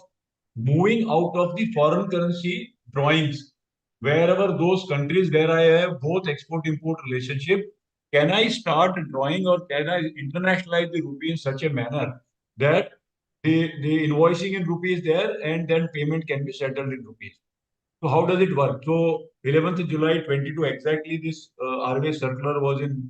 moving out of the foreign currency drawings. Wherever those countries where I have both export-import relationship, can I start drawing or can I internationalize the rupee in such a manner that the invoicing in rupees there and then payment can be settled in rupees? So how does it work? So 11th July 22, exactly this RBI circular was in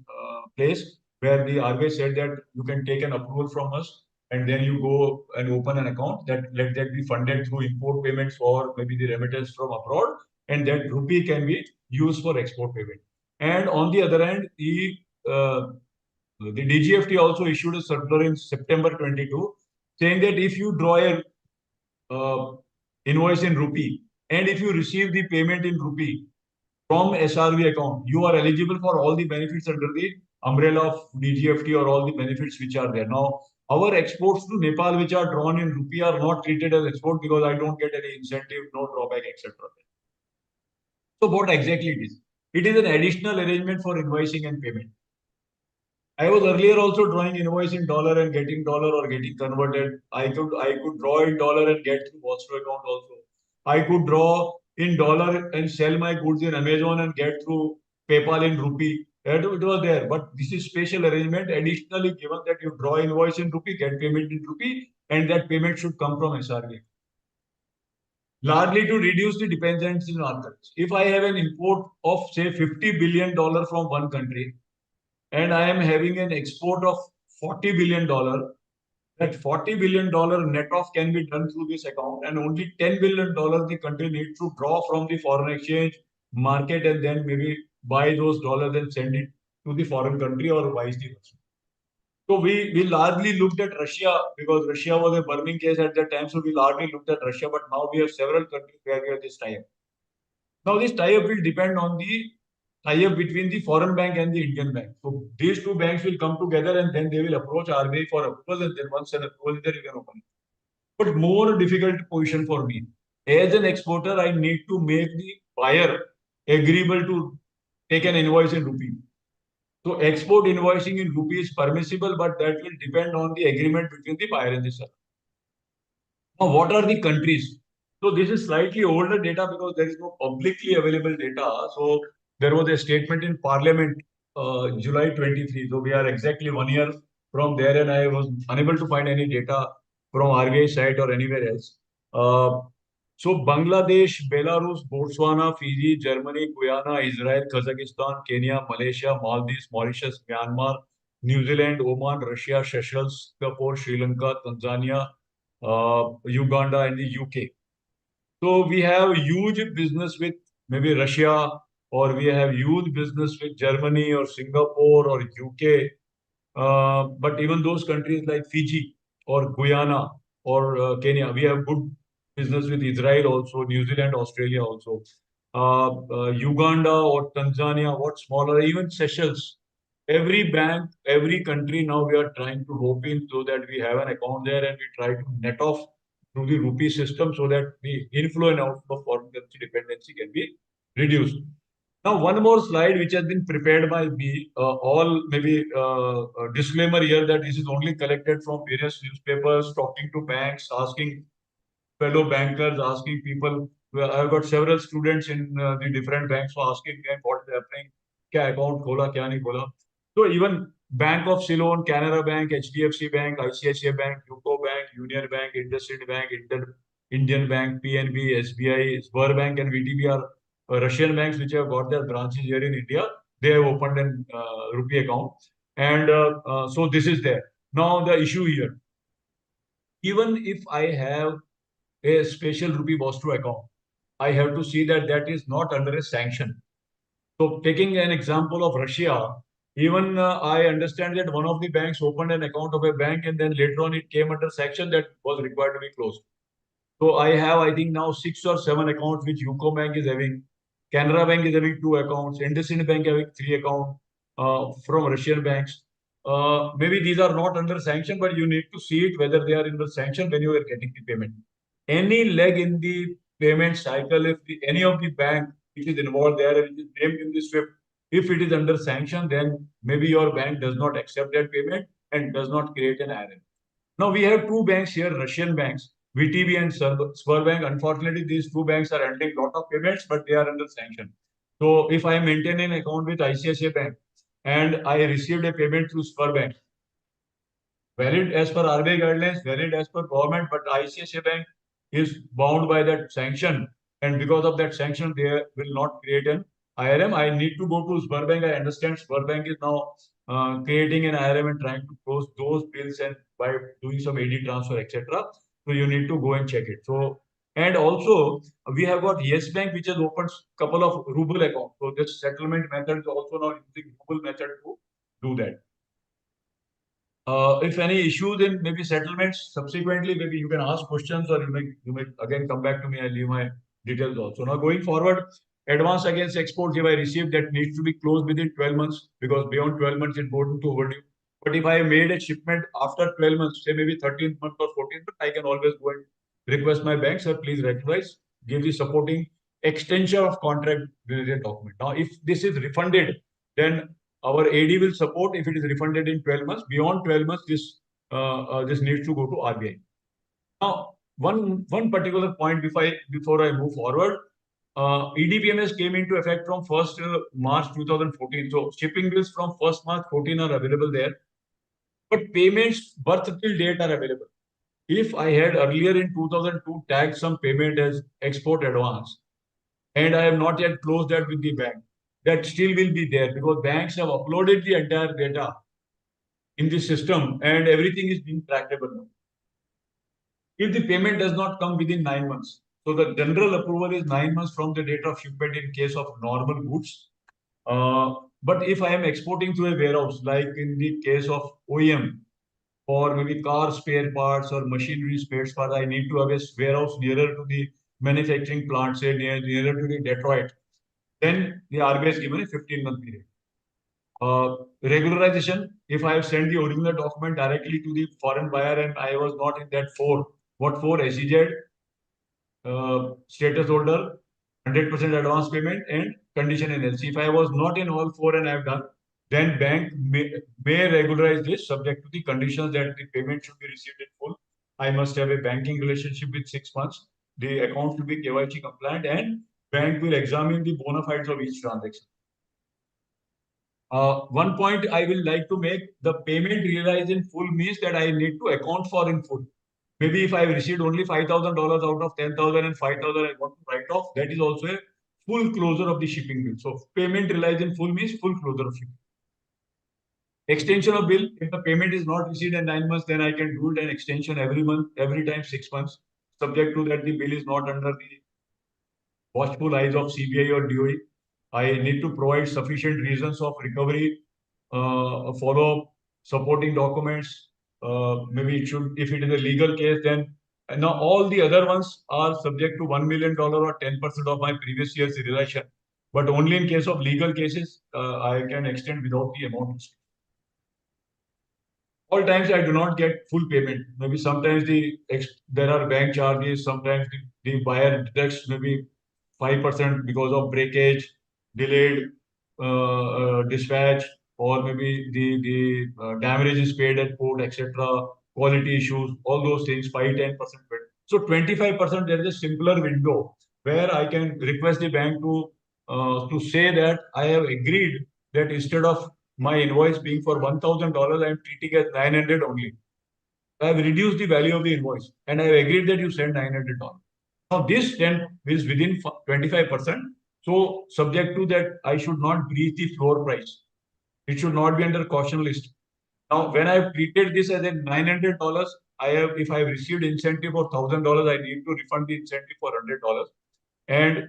place where the RBI said that you can take an approval from us and then you go and open an account that let that be funded through import payments or maybe the remittance from abroad, and that rupee can be used for export payment. And on the other hand, the DGFT also issued a circular in September 22 saying that if you draw a invoice in rupee, and if you receive the payment in rupee from SRV account, you are eligible for all the benefits under the umbrella of DGFT or all the benefits which are there. Now, our exports to Nepal, which are drawn in rupee, are not treated as export because I don't get any incentive, no drawback, etc. So, what exactly it is? It is an additional arrangement for invoicing and payment. I was earlier also drawing invoice in dollar and getting dollar or getting converted. I could draw in dollar and get through Vostro account also. I could draw in dollar and sell my goods in Amazon and get through PayPal in rupee. It was there, but this is special arrangement. Additionally, given that you draw invoice in rupee, get payment in rupee, and that payment should come from SRB. Largely to reduce the dependence in our currency. If I have an import of say $50 billion from one country, and I am having an export of $40 billion, that $40 billion net off can be done through this account, and only $10 billion the country needs to draw from the foreign exchange market and then maybe buy those dollars and send it to the foreign country or vice versa. So we largely looked at Russia because Russia was a burning case at that time. So we largely looked at Russia, but now we have several countries where we have this tie-up. Now this tie-up will depend on the tie-up between the foreign bank and the Indian bank. So these two banks will come together and then they will approach RBI for approval, and then once an approval is there, you can open it. But more difficult position for me. As an exporter, I need to make the buyer agreeable to take an invoice in rupee. So export invoicing in rupee is permissible, but that will depend on the agreement between the buyer and the seller. Now, what are the countries? So this is slightly older data because there is no publicly available data. So there was a statement in Parliament, July 23. So we are exactly 1 year from there, and I was unable to find any data from RBI site or anywhere else. So Bangladesh, Belarus, Botswana, Fiji, Germany, Guyana, Israel, Kazakhstan, Kenya, Malaysia, Maldives, Mauritius, Myanmar, New Zealand, Oman, Russia, Seychelles, Singapore, Sri Lanka, Tanzania, Uganda, and the UK. So we have huge business with maybe Russia, or we have huge business with Germany or Singapore or UK. But even those countries like Fiji or Guyana or Kenya, we have good business with Israel also, New Zealand, Australia also. Uganda or Tanzania, what smaller, even Seychelles. Every bank, every country now we are trying to rope in so that we have an account there and we try to net off through the rupee system so that the inflow and outflow of foreign currency dependency can be reduced. Now, one more slide which has been prepared by me, all maybe a disclaimer here that this is only collected from various newspapers, talking to banks, asking fellow bankers, asking people. Well, I've got several students in the different banks for asking them what is happening, kya account khola, kya nahi khola. So even Bank of Ceylon, Canara Bank, HDFC Bank, ICICI Bank, UCO Bank, Union Bank, IndusInd Bank, Indian Bank, PNB, SBI, Sberbank, and VTB are Russian banks which have got their branches here in India. They have opened an rupee account, and so this is there. Now the issue here, even if I have a special rupee Vostro account, I have to see that that is not under a sanction. So taking an example of Russia, even I understand that one of the banks opened an account of a bank and then later on it came under sanction that was required to be closed. So I have, I think now 6 or 7 accounts which UCO Bank is having, Canara Bank is having 2 accounts, IndusInd Bank having 3 accounts from Russian banks. Maybe these are not under sanction, but you need to see it whether they are under sanction when you are getting the payment. Any leg in the payment cycle, if any of the bank which is involved there and is named in the SWIFT, if it is under sanction, then maybe your bank does not accept that payment and does not create an IRN. Now we have 2 banks here, Russian banks, VTB and Sberbank. Unfortunately, these 2 banks are handling a lot of payments, but they are under sanction. So if I maintain an account with ICICI Bank and I received a payment through Sberbank, valid as per RBI guidelines, valid as per government, but ICICI Bank is bound by that sanction. And because of that sanction, they will not create an IRM. I need to go to Sberbank. I understand Sberbank is now creating an IRM and trying to close those bills and by doing some AD transfer, etc. So you need to go and check it. So, and also we have got Yes Bank, which has opened couple of ruble accounts. So this settlement method is also now using ruble method to do that. If any issues in maybe settlements, subsequently maybe you can ask questions or you may again come back to me. I'll leave my details also. Now going forward, advance against exports if I received that needs to be closed within 12 months because beyond 12 months it goes into overdue. But if I made a shipment after 12 months, say maybe 13th month or 14th month, I can always go and request my bank, sir, please recognize, give the supporting extension of contract related document. Now, if this is refunded, then our AD will support if it is refunded in 12 months. Beyond 12 months, this needs to go to RBI. Now, one particular point before I move forward, EDPMS came into effect from 1st March 2014. So shipping bills from 1st March 14 are available there, but payments birth till date are available. If I had earlier in 2002 tagged some payment as export advance, and I have not yet closed that with the bank, that still will be there because banks have uploaded the entire data in the system and everything is being trackable now. If the payment does not come within 9 months, so the general approval is 9 months from the date of shipment in case of normal goods. But if I am exporting to a warehouse, like in the case of OEM, or maybe car spare parts or machinery spare parts, I need to have a warehouse nearer to the manufacturing plant, say nearer to the Detroit. Then the RBI has given a 15-month period. Regularization, if I have sent the original document directly to the foreign buyer and I was not in that 4, what 4? SEZ, status holder, 100% advance payment and condition in LC. If I was not in all 4 and I have done, then bank may regularize this subject to the conditions that the payment should be received in full. I must have a banking relationship with 6 months. The account should be KYC compliant, and bank will examine the bona fides of each transaction. One point I will like to make, the payment realized in full means that I need to account for in full. Maybe if I have received only $5,000 out of 10,000 and 5,000 I want to write off, that is also a full closure of the shipping bill. So payment realized in full means full closure of shipping. Extension of bill, if the payment is not received in 9 months, then I can do it an extension every month, every time 6 months, subject to that the bill is not under the watchful eyes of CBI or DOE. I need to provide sufficient reasons of recovery, follow supporting documents. Maybe it should, if it is a legal case, then now all the other ones are subject to $1 million or 10% of my previous year's realization. But only in case of legal cases, I can extend without the amount. All times I do not get full payment. Maybe sometimes there are bank charges. Sometimes the buyer deducts maybe 5% because of breakage, delayed dispatch, or maybe the damage is paid at port, etc. Quality issues, all those things, 5-10%. So 25% there is a simpler window where I can request the bank to say that I have agreed that instead of my invoice being for $1,000, I am treating as 900 only. I have reduced the value of the invoice and I have agreed that you send $900. Now this then is within 25%. So subject to that, I should not breach the floor price. It should not be under caution list. Now, when I have treated this as a $900, if I have received incentive for $1,000, I need to refund the incentive for $100. And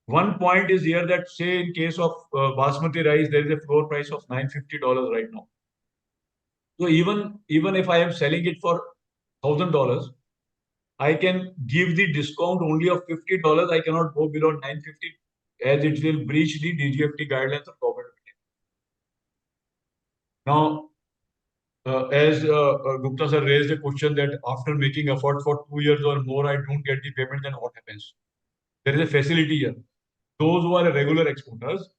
one point is here that, say, in case of basmati rice, there is a floor price of $950 right now. So even if I am selling it for $1,000, I can give the discount only of $50. I cannot go below $950 as it will breach the DGFT guidelines of government. Now, as Gupta sir raised a question that after making effort for 2 years or more, I don't get the payment, then what happens? There is a facility here. Those who are regular exporters,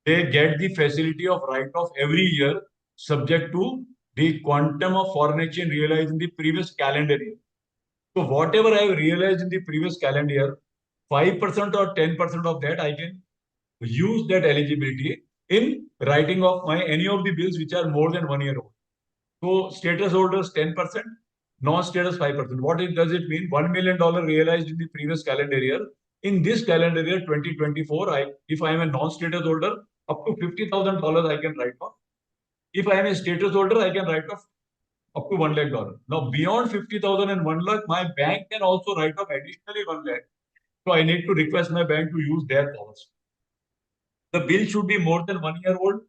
they get the facility of write-off every year, subject to the quantum of foreign exchange realized in the previous calendar year. So whatever I have realized in the previous calendar year, 5% or 10% of that I can use that eligibility in writing off any of the bills which are more than 1 year old. So status holders 10%, non-status 5%. What does it mean? $1 million realized in the previous calendar year. In this calendar year 2024, if I am a non-status holder, up to $50,000 I can write off. If I am a status holder, I can write off up to $1 lakh. Now beyond 50,000 and 1 lakh, my bank can also write off additionally 1 lakh. So I need to request my bank to use their powers. The bill should be more than 1 year old.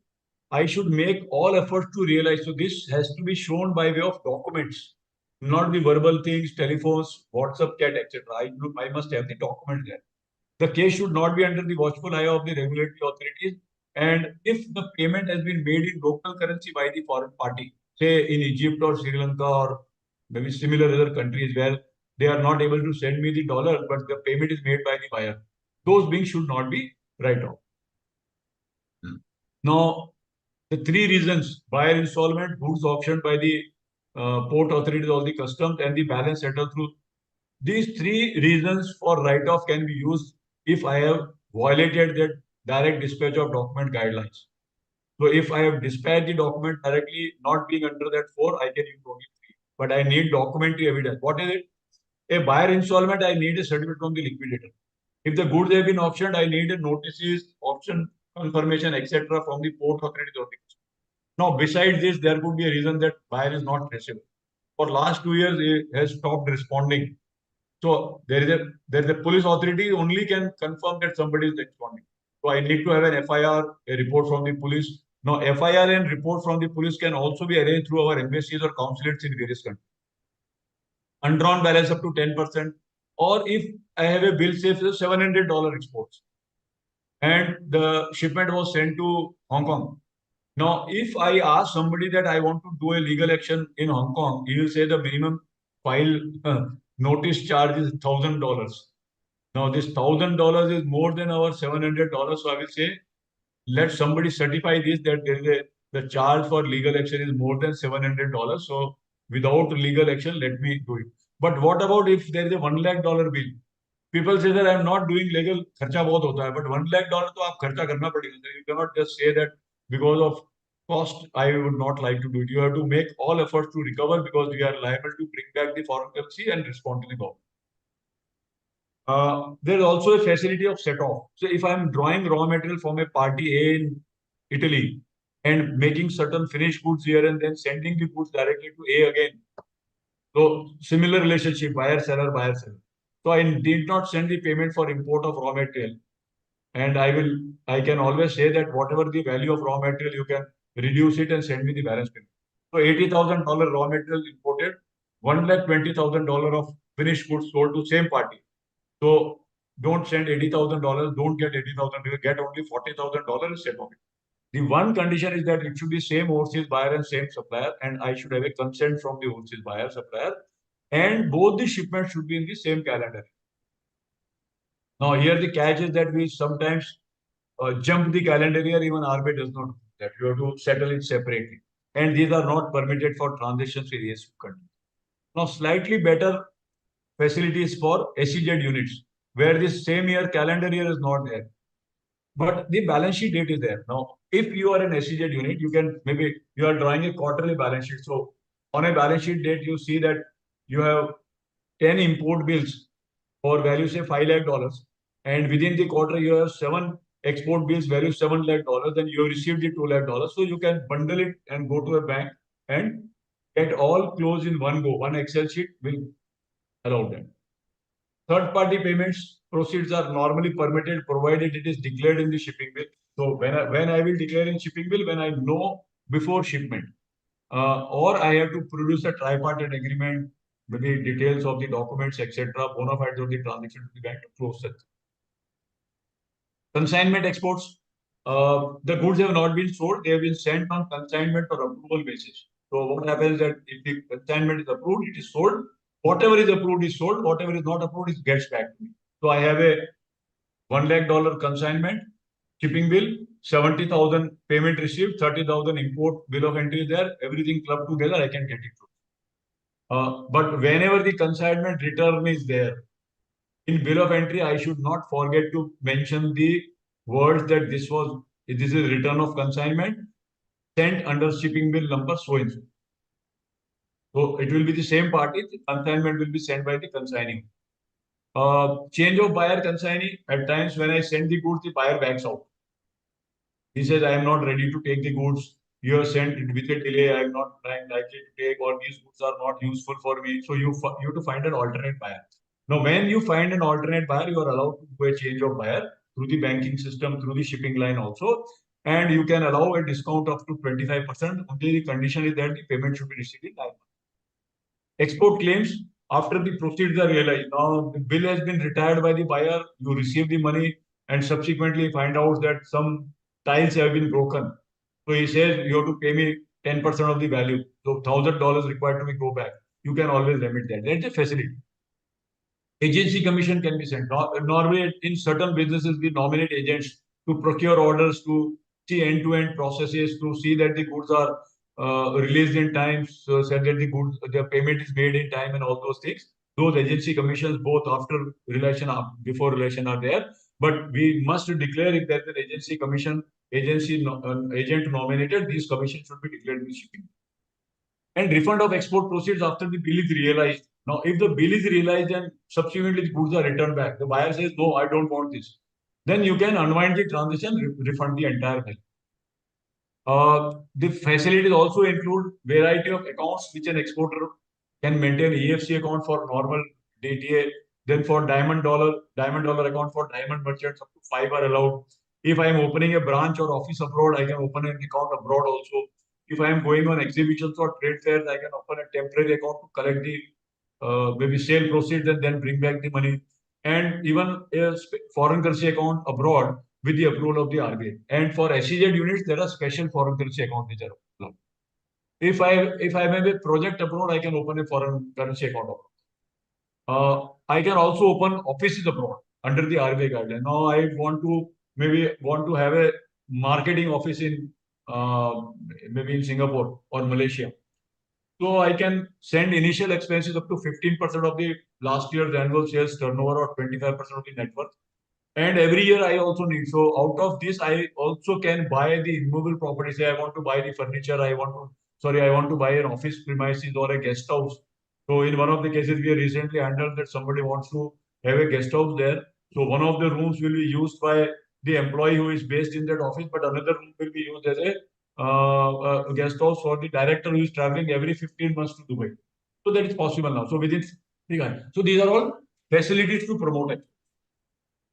I should make all efforts to realize. So this has to be shown by way of documents, not the verbal things, telephones, WhatsApp chat, etc. I must have the document there. The case should not be under the watchful eye of the regulatory authorities. And if the payment has been made in local currency by the foreign party, say in Egypt or Sri Lanka or maybe similar other countries where they are not able to send me the dollar, but the payment is made by the buyer, those beings should not be write-off. Now, the 3 reasons: buyer installment, goods auctioned by the port authorities or the customs, and the balance settled through. These 3 reasons for write-off can be used if I have violated the direct dispatch of document guidelines. So if I have dispatched the document directly, not being under that 4, I can use only 3. But I need documentary evidence. What is it? A buyer installment, I need a certificate from the liquidator. If the goods have been auctioned, I need a notices, auction confirmation, etc. from the port authorities or the customs. Now, besides this, there could be a reason that buyer is not traceable. For last 2 years, he has stopped responding. So there is a police authority only can confirm that somebody is responding. So I need to have an FIR, a report from the police. Now, FIR and report from the police can also be arranged through our embassies or consulates in various countries. Undrawn balance up to 10%. Or if I have a bill, say $700 exports, and the shipment was sent to Hong Kong. Now, if I ask somebody that I want to do a legal action in Hong Kong, he will say the minimum file notice charge is $1,000. Now, this $1,000 is more than our $700. So I will say let somebody certify this that there is the charge for legal action is more than $700. So without legal action, let me do it. But what about if there is a $1 lakh bill? People say that I am not doing legal, खर्चा बहुत होता है, but $1 lakh तो आप खर्चा करना पड़ेगा. You cannot just say that because of cost, I would not like to do it. You have to make all efforts to recover because we are liable to bring back the foreign currency and respond to the government. There is also a facility of set off. So if I'm drawing raw material from a party A in Italy and making certain finished goods here and then sending the goods directly to A again. So similar relationship, buyer seller, buyer seller. So I did not send the payment for import of raw material. And I can always say that whatever the value of raw material, you can reduce it and send me the balance payment. So $80,000 raw material imported, $1,20,000 of finished goods sold to same party. So don't send $80,000, don't get $80,000, you get only $40,000 set of it. The one condition is that it should be same overseas buyer and same supplier, and I should have a consent from the overseas buyer, supplier, and both the shipments should be in the same calendar. Now here the catch is that we sometimes jump the calendar year, even RBI does not do that. You have to settle it separately. And these are not permitted for transactions with ASU countries. Now slightly better facilities for SEZ units, where this same year calendar year is not there. But the balance sheet date is there. Now, if you are an SEZ unit, you can maybe you are drawing a quarterly balance sheet. So on a balance sheet date, you see that you have 10 import bills for value say $5 lakh, and within the quarter you have 7 export bills value $7 lakh, then you have received the $2 lakh. So you can bundle it and go to a bank and get all closed in one go. One Excel sheet will allow that. Third-party payments proceeds are normally permitted provided it is declared in the shipping bill. So when I will declare in shipping bill, when I know before shipment, or I have to produce a tripartite agreement with the details of the documents, etc., bona fides of the transaction to the bank to close that. Consignment exports, the goods have not been sold, they have been sent on consignment or approval basis. So what happens is that if the consignment is approved, it is sold. Whatever is approved is sold. Whatever is not approved is gets back to me. So I have a $1 lakh consignment, shipping bill, 70,000 payment received, 30,000 import bill of entry is there. Everything clubbed together, I can get it. But whenever the consignment return is there, in bill of entry, I should not forget to mention the words that this is return of consignment sent under shipping bill number so and so. So it will be the same party. The consignment will be sent by the consigning. Change of buyer consignee. At times when I send the goods, the buyer backs out. He says, I am not ready to take the goods. You have sent it with a delay. I am not likely to take, or these goods are not useful for me. So you have to find an alternate buyer. Now, when you find an alternate buyer, you are allowed to do a change of buyer through the banking system, through the shipping line also. And you can allow a discount up to 25%. Only the condition is that the payment should be received in 9 months. Export claims, after the proceeds are realized. Now, the bill has been retired by the buyer, you receive the money, and subsequently find out that some tiles have been broken. So he says, you have to pay me 10% of the value. So $1,000 required to be go back. You can always remit that. That's a facility. Agency commission can be sent. Normally, in certain businesses, we nominate agents to procure orders, to see end-to-end processes, to see that the goods are released in time, so that the payment is made in time, and all those things. Those agency commissions, both after relation, before relation, are there. But we must declare if there's an agency commission, agent nominated, these commissions should be declared in the shipping. And refund of export proceeds after the bill is realized. Now, if the bill is realized and subsequently the goods are returned back, the buyer says, no, I don't want this. Then you can unwind the transaction, refund the entire bill. The facilities also include variety of accounts which an exporter can maintain. EFC account for normal DTA, then for diamond dollar account for diamond merchants, up to 5 are allowed. If I am opening a branch or office abroad, I can open an account abroad also. If I am going on exhibitions or trade fairs, I can open a temporary account to collect the maybe sale proceeds and then bring back the money. And even a foreign currency account abroad with the approval of the RBI. And for SEZ units, there are special foreign currency accounts which are allowed. If I have a project abroad, I can open a foreign currency account abroad. I can also open offices abroad under the RBI guideline. Now I want to have a marketing office in maybe in Singapore or Malaysia. So I can send initial expenses up to 15% of the last year's annual sales turnover or 25% of the net worth. And every year I also need. So out of this, I also can buy the immovable property. Say I want to buy the furniture. I want to buy an office premises or a guest house. So in one of the cases we recently handled that somebody wants to have a guest house there. So one of the rooms will be used by the employee who is based in that office, but another room will be used as a guest house for the director who is traveling every 15 months to Dubai. So that is possible now. So within so these are all facilities to promote it.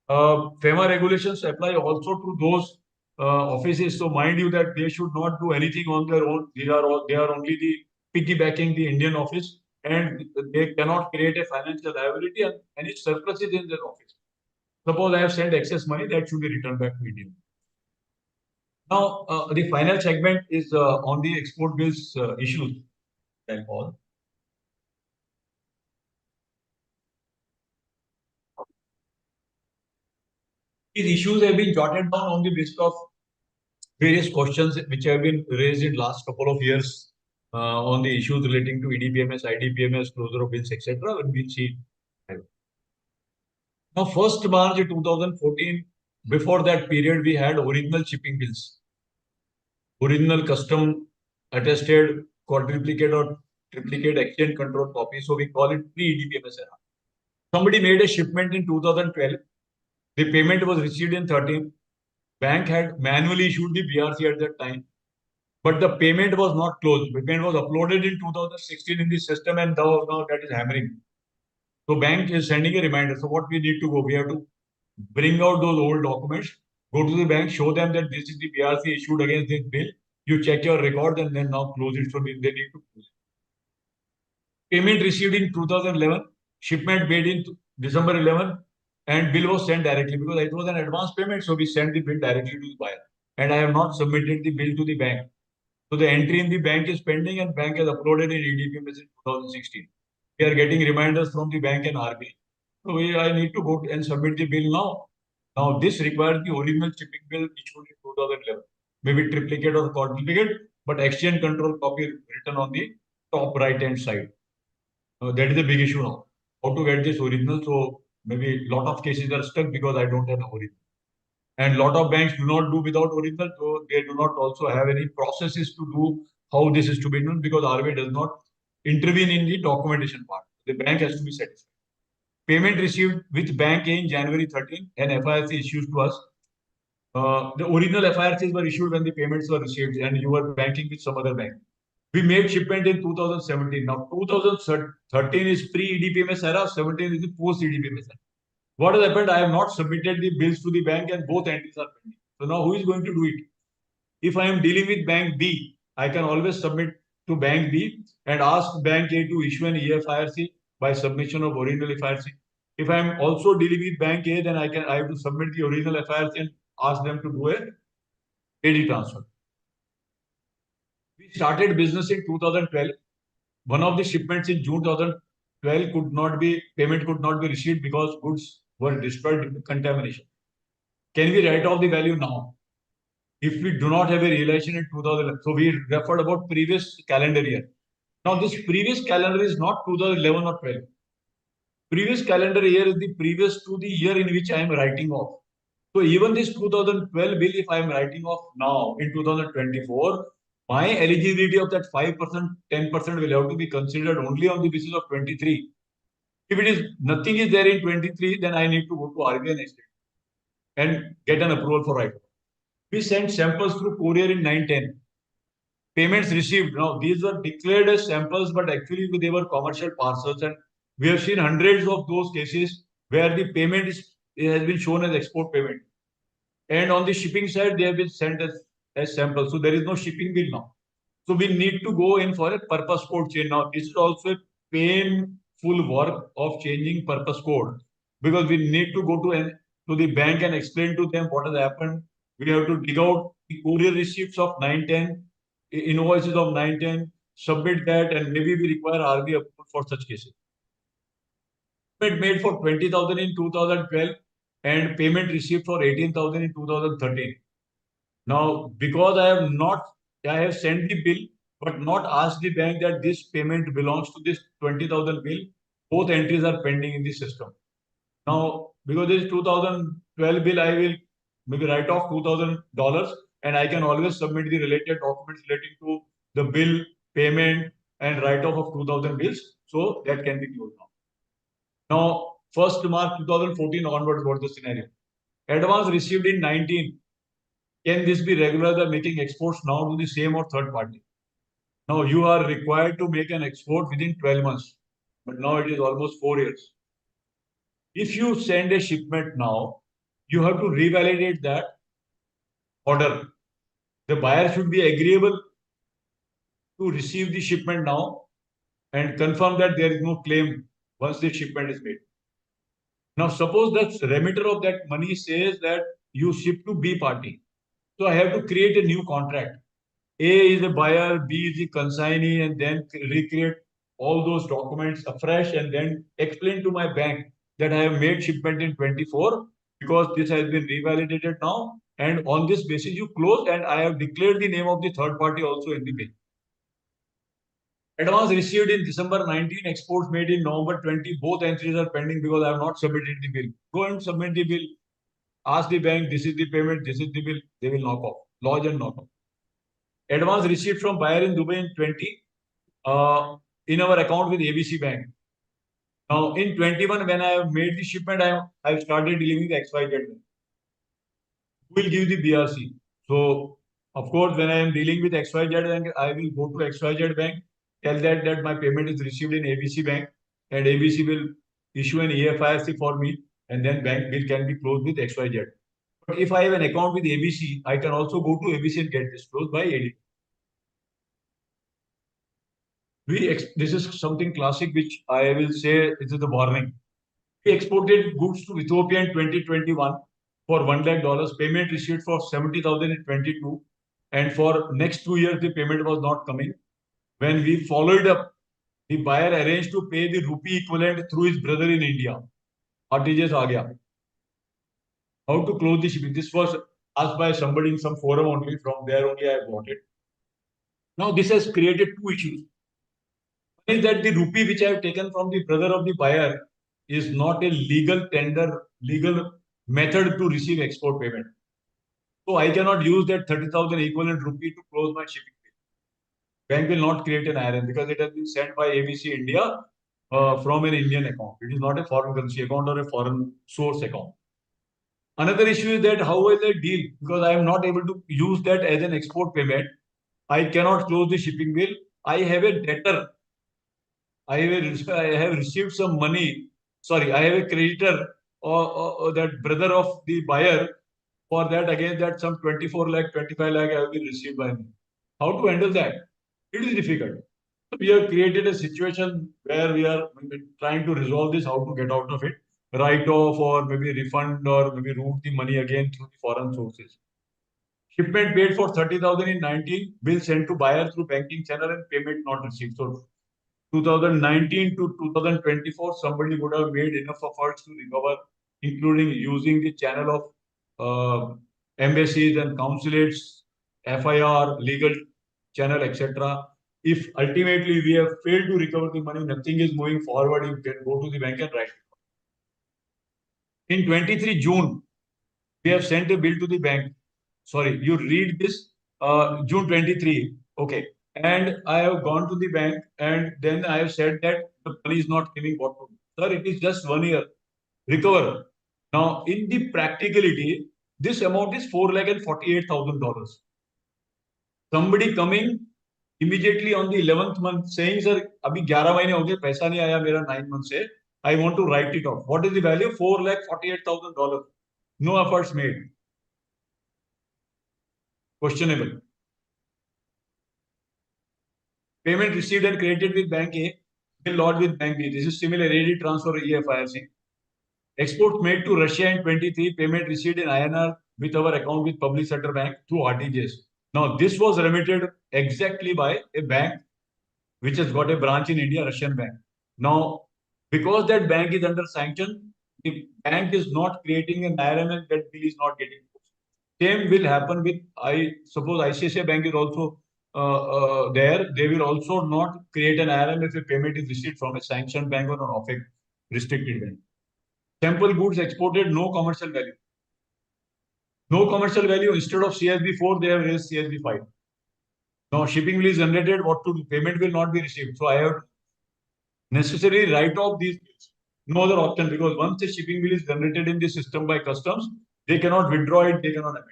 FEMA regulations apply also to those offices. So mind you that they should not do anything on their own. They are only the piggybacking the Indian office, and they cannot create a financial liability, and any surplus is in their office. Suppose I have sent excess money, that should be returned back to India. Now, the final segment is on the export bills issues. That's all. These issues have been jotted down on the list of various questions which have been raised in last couple of years on the issues relating to EDPMS, IDPMS, closure of bills, etc. When we see now, 1st March 2014, before that period, we had original shipping bills, original custom attested quadruplicate or triplicate exchange control copy. So we call it pre-EDPMS era. Somebody made a shipment in 2012. The payment was received in 13. Bank had manually issued the BRC at that time. But the payment was not closed. The payment was uploaded in 2016 in the system, and now that is hammering. So bank is sending a reminder. So what we need to go, we have to bring out those old documents, go to the bank, show them that this is the BRC issued against this bill. You check your record and then now close it. So they need to close it. Payment received in 2011, shipment made in December 11, and bill was sent directly because it was an advance payment. So we sent the bill directly to the buyer. And I have not submitted the bill to the bank. So the entry in the bank is pending and bank has uploaded in EDPMS in 2016. We are getting reminders from the bank and RBI. So I need to go and submit the bill now. Now this requires the original shipping bill issued in 2011. Maybe triplicate or quadruplicate, but exchange control copy written on the top right hand side. That is a big issue now. How to get this original? So maybe a lot of cases are stuck because I don't have the original. And a lot of banks do not do without original, so they do not also have any processes to do how this is to be done because RBI does not intervene in the documentation part. The bank has to be satisfied. Payment received with bank in January 13 and FIRC issued to us. The original FIRCs were issued when the payments were received and you were banking with some other bank. We made shipment in 2017. Now 2013 is pre-EDPMS era, 17 is the post-EDPMS era. What has happened? I have not submitted the bills to the bank and both entries are pending. So now who is going to do it? If I am dealing with bank B, I can always submit to bank B and ask bank A to issue an EFIRC by submission of original FIRC. If I am also dealing with bank A, then I have to submit the original FIRC and ask them to do a AD transfer. We started business in 2012. One of the shipments in June 2012 payment could not be received because goods were destroyed due to contamination. Can we write off the value now? If we do not have a realization in 2011, so we referred about previous calendar year. Now this previous calendar is not 2011 or 12. Previous calendar year is the previous to the year in which I am writing off. So even this 2012 bill, if I am writing off now in 2024, my eligibility of that 5%, 10% will have to be considered only on the basis of 23. If it is nothing is there in 23, then I need to go to RBI next day and get an approval for write-off. We sent samples through courier in 9-10. Payments received. Now, these were declared as samples, but actually they were commercial parcels. And we have seen hundreds of those cases where the payment has been shown as export payment. And on the shipping side, they have been sent as samples. So there is no shipping bill now. So we need to go in for a purpose code change. Now, this is also a painful work of changing purpose code because we need to go to the bank and explain to them what has happened. We have to dig out the courier receipts of 9-10, invoices of 9-10, submit that, and maybe we require RBI approval for such cases. Payment made for 20,000 in 2012 and payment received for 18,000 in 2013. Now, because I have sent the bill, but not asked the bank that this payment belongs to this 20,000 bill. Both entries are pending in the system. Now, because this 2012 bill, I will maybe write off $2,000 and I can always submit the related documents relating to the bill, payment and write off of 2,000 bills. So that can be closed now. Now, 1st March 2014 onwards, what's the scenario? Advance received in 19. Can this be regular? They're making exports now to the same or third party. Now you are required to make an export within 12 months, but now it is almost 4 years. If you send a shipment now, you have to revalidate that order. The buyer should be agreeable to receive the shipment now and confirm that there is no claim once the shipment is made. Now, suppose the remitter of that money says that you ship to B party. So I have to create a new contract. A is the buyer, B is the consignee, and then recreate all those documents afresh and then explain to my bank that I have made shipment in 24 because this has been revalidated now. And on this basis, you close and I have declared the name of the third party also in the bill. Advance received in December 19, exports made in November 20, both entries are pending because I have not submitted the bill. Go and submit the bill. Ask the bank, this is the payment, this is the bill. They will knock off. Lodge and knock off. Advance received from buyer in Dubai in 20 in our account with ABC Bank. Now in 21, when I have made the shipment, I have started dealing with XYZ Bank. Who will give the BRC? So of course, when I am dealing with XYZ Bank, I will go to XYZ Bank, tell that my payment is received in ABC Bank, and ABC will issue an EFIRC for me, and then bank bill can be closed with XYZ. But if I have an account with ABC, I can also go to ABC and get this closed by AD. This is something classic, which I will say this is the warning. We exported goods to Ethiopia in 2021 for $1 lakh. Payment received for 70,000 in 22, and for next 2 years the payment was not coming. When we followed up, the buyer arranged to pay the rupee equivalent through his brother in India. RTGS aa gaya. How to close the shipping? This was asked by somebody in some forum only. From there only I got it. Now this has created two issues. One is that the rupee which I have taken from the brother of the buyer is not a legal tender, legal method to receive export payment. So I cannot use that 30,000 equivalent rupee to close my shipping bill. Bank will not create an IRN because it has been sent by ABC India from an Indian account. It is not a foreign currency account or a foreign source account. Another issue is that how will I deal? Because I am not able to use that as an export payment. I cannot close the shipping bill. I have a debtor. I have received some money. Sorry, I have a creditor or that brother of the buyer. For that, again, that some 24 lakh, 25 lakh have been received by me. How to handle that? It is difficult. So we have created a situation where we are trying to resolve this, how to get out of it, write off or maybe refund or maybe route the money again through the foreign sources. Shipment paid for 30,000 in 19, bill sent to buyer through banking channel and payment not received. So 2019 to 2024, somebody would have made enough efforts to recover, including using the channel of embassies and consulates, FIR, legal channel, etc. If ultimately we have failed to recover the money, nothing is moving forward, you can go to the bank and write it. In 23 June, we have sent a bill to the bank. Sorry, you read this June 23. Okay. And I have gone to the bank and then I have said that the money is not giving what to do. Sir, it is just 1 year. Recover. Now, in the practicality, this amount is $4,48,000. Somebody coming immediately on the 11th month saying, sir, abhi 11 mahine ho gaye, paisa nahi aaya mera 9 months se. I want to write it off. What is the value? $4,48,000. No efforts made. Questionable. Payment received and credited with Bank A, bill lodged with Bank B. This is similar AD transfer EFIRC. Exports made to Russia in 23, payment received in INR with our account with Public Sector Bank through RTGS. Now, this was remitted exactly by a bank which has got a branch in India, Russian bank. Now, because that bank is under sanction, the bank is not creating an IRM and that bill is not getting posted. Same will happen with, I suppose ICICI Bank is also there. They will also not create an RM if a payment is received from a sanctioned bank or an OFAC restricted bank. Sample goods exported, no commercial value. No commercial value. Instead of CSB 4, they have raised CSB 5. Now shipping bill is generated, what to do? Payment will not be received. So I have to necessarily write off these bills. No other option, because once the shipping bill is generated in the system by customs, they cannot withdraw it, they cannot amend.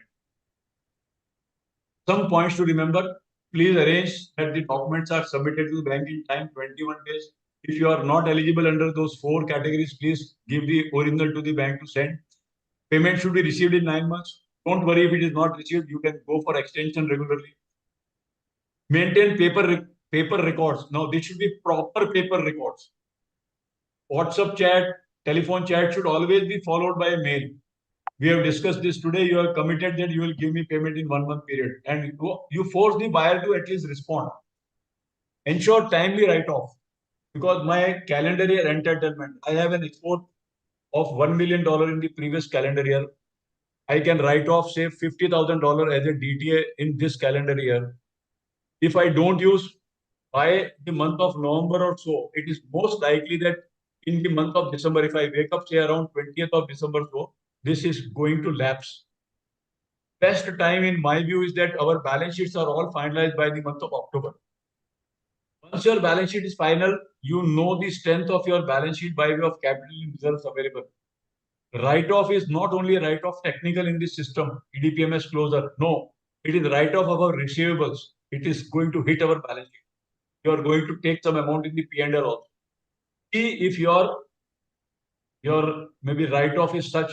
Some points to remember. Please arrange that the documents are submitted to the bank in time, 21 days. If you are not eligible under those 4 categories, please give the original to the bank to send. Payment should be received in 9 months. Don't worry if it is not received, you can go for extension regularly. Maintain paper records. Now, this should be proper paper records. WhatsApp chat, telephone chat should always be followed by a mail. We have discussed this today. You are committed that you will give me payment in 1 month period, and you force the buyer to at least respond. Ensure timely write-off, because my calendar year entitlement, I have an export of $1 million in the previous calendar year. I can write off, say, $50,000 as a DTA in this calendar year. If I don't use by the month of November or so, it is most likely that in the month of December, if I wake up, say, around 20th of December, so this is going to lapse. Best time, in my view, is that our balance sheets are all finalized by the month of October. Once your balance sheet is final, you know the strength of your balance sheet by way of capital reserves available. Write-off is not only write-off technical in this system, EDPMS closure. No, it is write-off of our receivables. It is going to hit our balance sheet. You are going to take some amount in the P&L also. See if your maybe write-off is such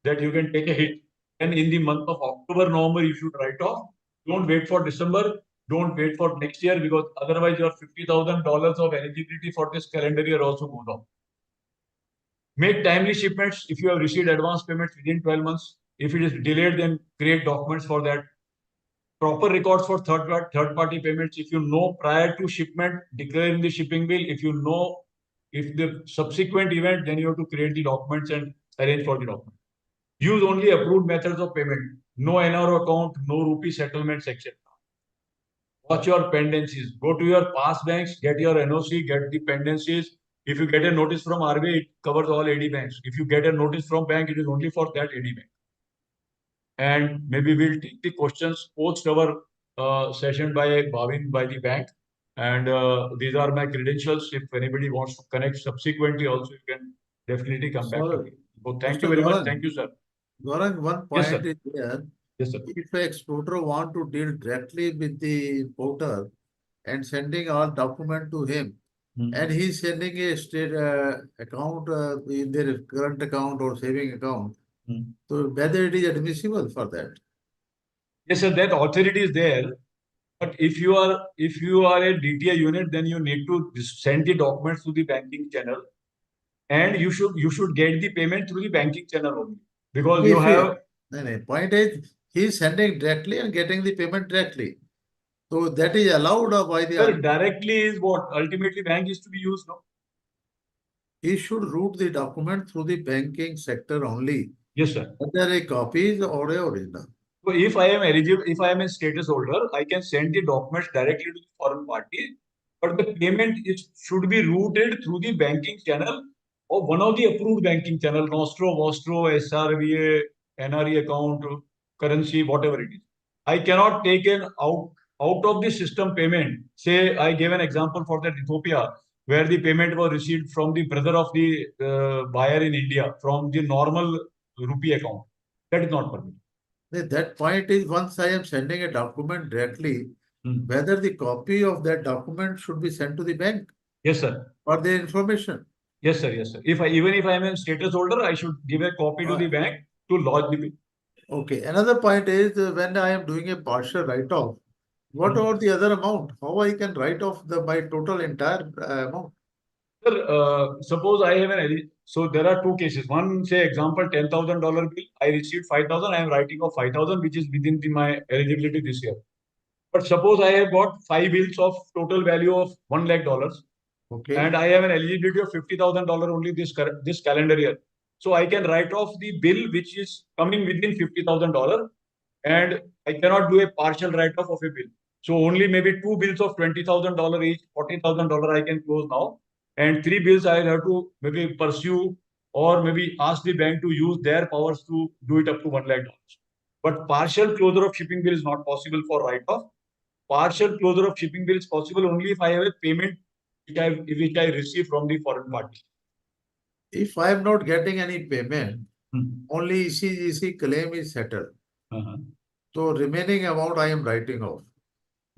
that you can take a hit. And in the month of October, November, you should write off. Don't wait for December. Don't wait for next year, because otherwise your $50,000 of eligibility for this calendar year also goes down. Make timely shipments if you have received advance payments within 12 months. If it is delayed, then create documents for that. Proper records for third-party payments. If you know prior to shipment, declare in the shipping bill. If you know if the subsequent event, then you have to create the documents and arrange for the document. Use only approved methods of payment. No NRO account, no rupee settlements, etc. Watch your pendencies. Go to your past banks, get your NOC, get the pendencies. If you get a notice from RBI, it covers all AD banks. If you get a notice from bank, it is only for that AD bank. And maybe we'll take the questions post our session by Bhavin by the bank. And these are my credentials. If anybody wants to connect subsequently, also you can definitely come back to me. So thank you very much. Thank you, sir. Gaurang, one Yes, point sir. is there. Yes, sir. If an exporter want to deal directly with the importer and sending all document to him, and he's sending a state account in their current account or saving account, so whether it is admissible for that? Yes, sir, that authority is there. But if you are a DTA unit, then you need to send the documents to the banking channel, and you should get the payment through the banking channel only, because you have. No, point is he's sending directly and getting the payment directly. So that is allowed by the. Sir, directly is what ultimately bank is to be used, no? He should route the document through the banking sector only. Yes, sir. Whether a copy or a original. So if I am eligible, if I am a status holder, I can send the documents directly to the foreign party, but the payment should be routed through the banking channel or one of the approved banking channel, Nostro, Vostro, SRVA, NRE account, currency, whatever it is. I cannot take an out of the system payment. Say I gave an example for that Ethiopia, where the payment was received from the brother of the buyer in India from the normal rupee account. That is not permitted. That point is, once I am sending a document directly, whether the copy of that document should be sent to the bank. Yes, sir. For their information. Yes, sir. Yes, sir. Even if I am a status holder, I should give a copy to the bank to lodge the bill. Okay. Another point is, when I am doing a partial write-off, what about the other amount? How I can write off my total entire amount? Sir, suppose I have so there are two cases. One, say example, $10,000 bill. I received 5,000. I am writing off 5,000, which is within my eligibility this year. But suppose I have got 5 bills of total value of $1 lakh. Okay. And I have an eligibility of $50,000 only this calendar year. So I can write off the bill which is coming within $50,000 and I cannot do a partial write-off of a bill. So only maybe two bills of $20,000 each, $40,000 I can close now, and three bills I'll have to maybe pursue or maybe ask the bank to use their powers to do it up to $1 lakh. But partial closure of shipping bill is not possible for write-off. Partial closure of shipping bill is possible only if I have a payment which I receive from the foreign party. If I am not getting any payment, Hmm. only ECGC claim is settled. Uh-huh. So remaining amount I am writing off.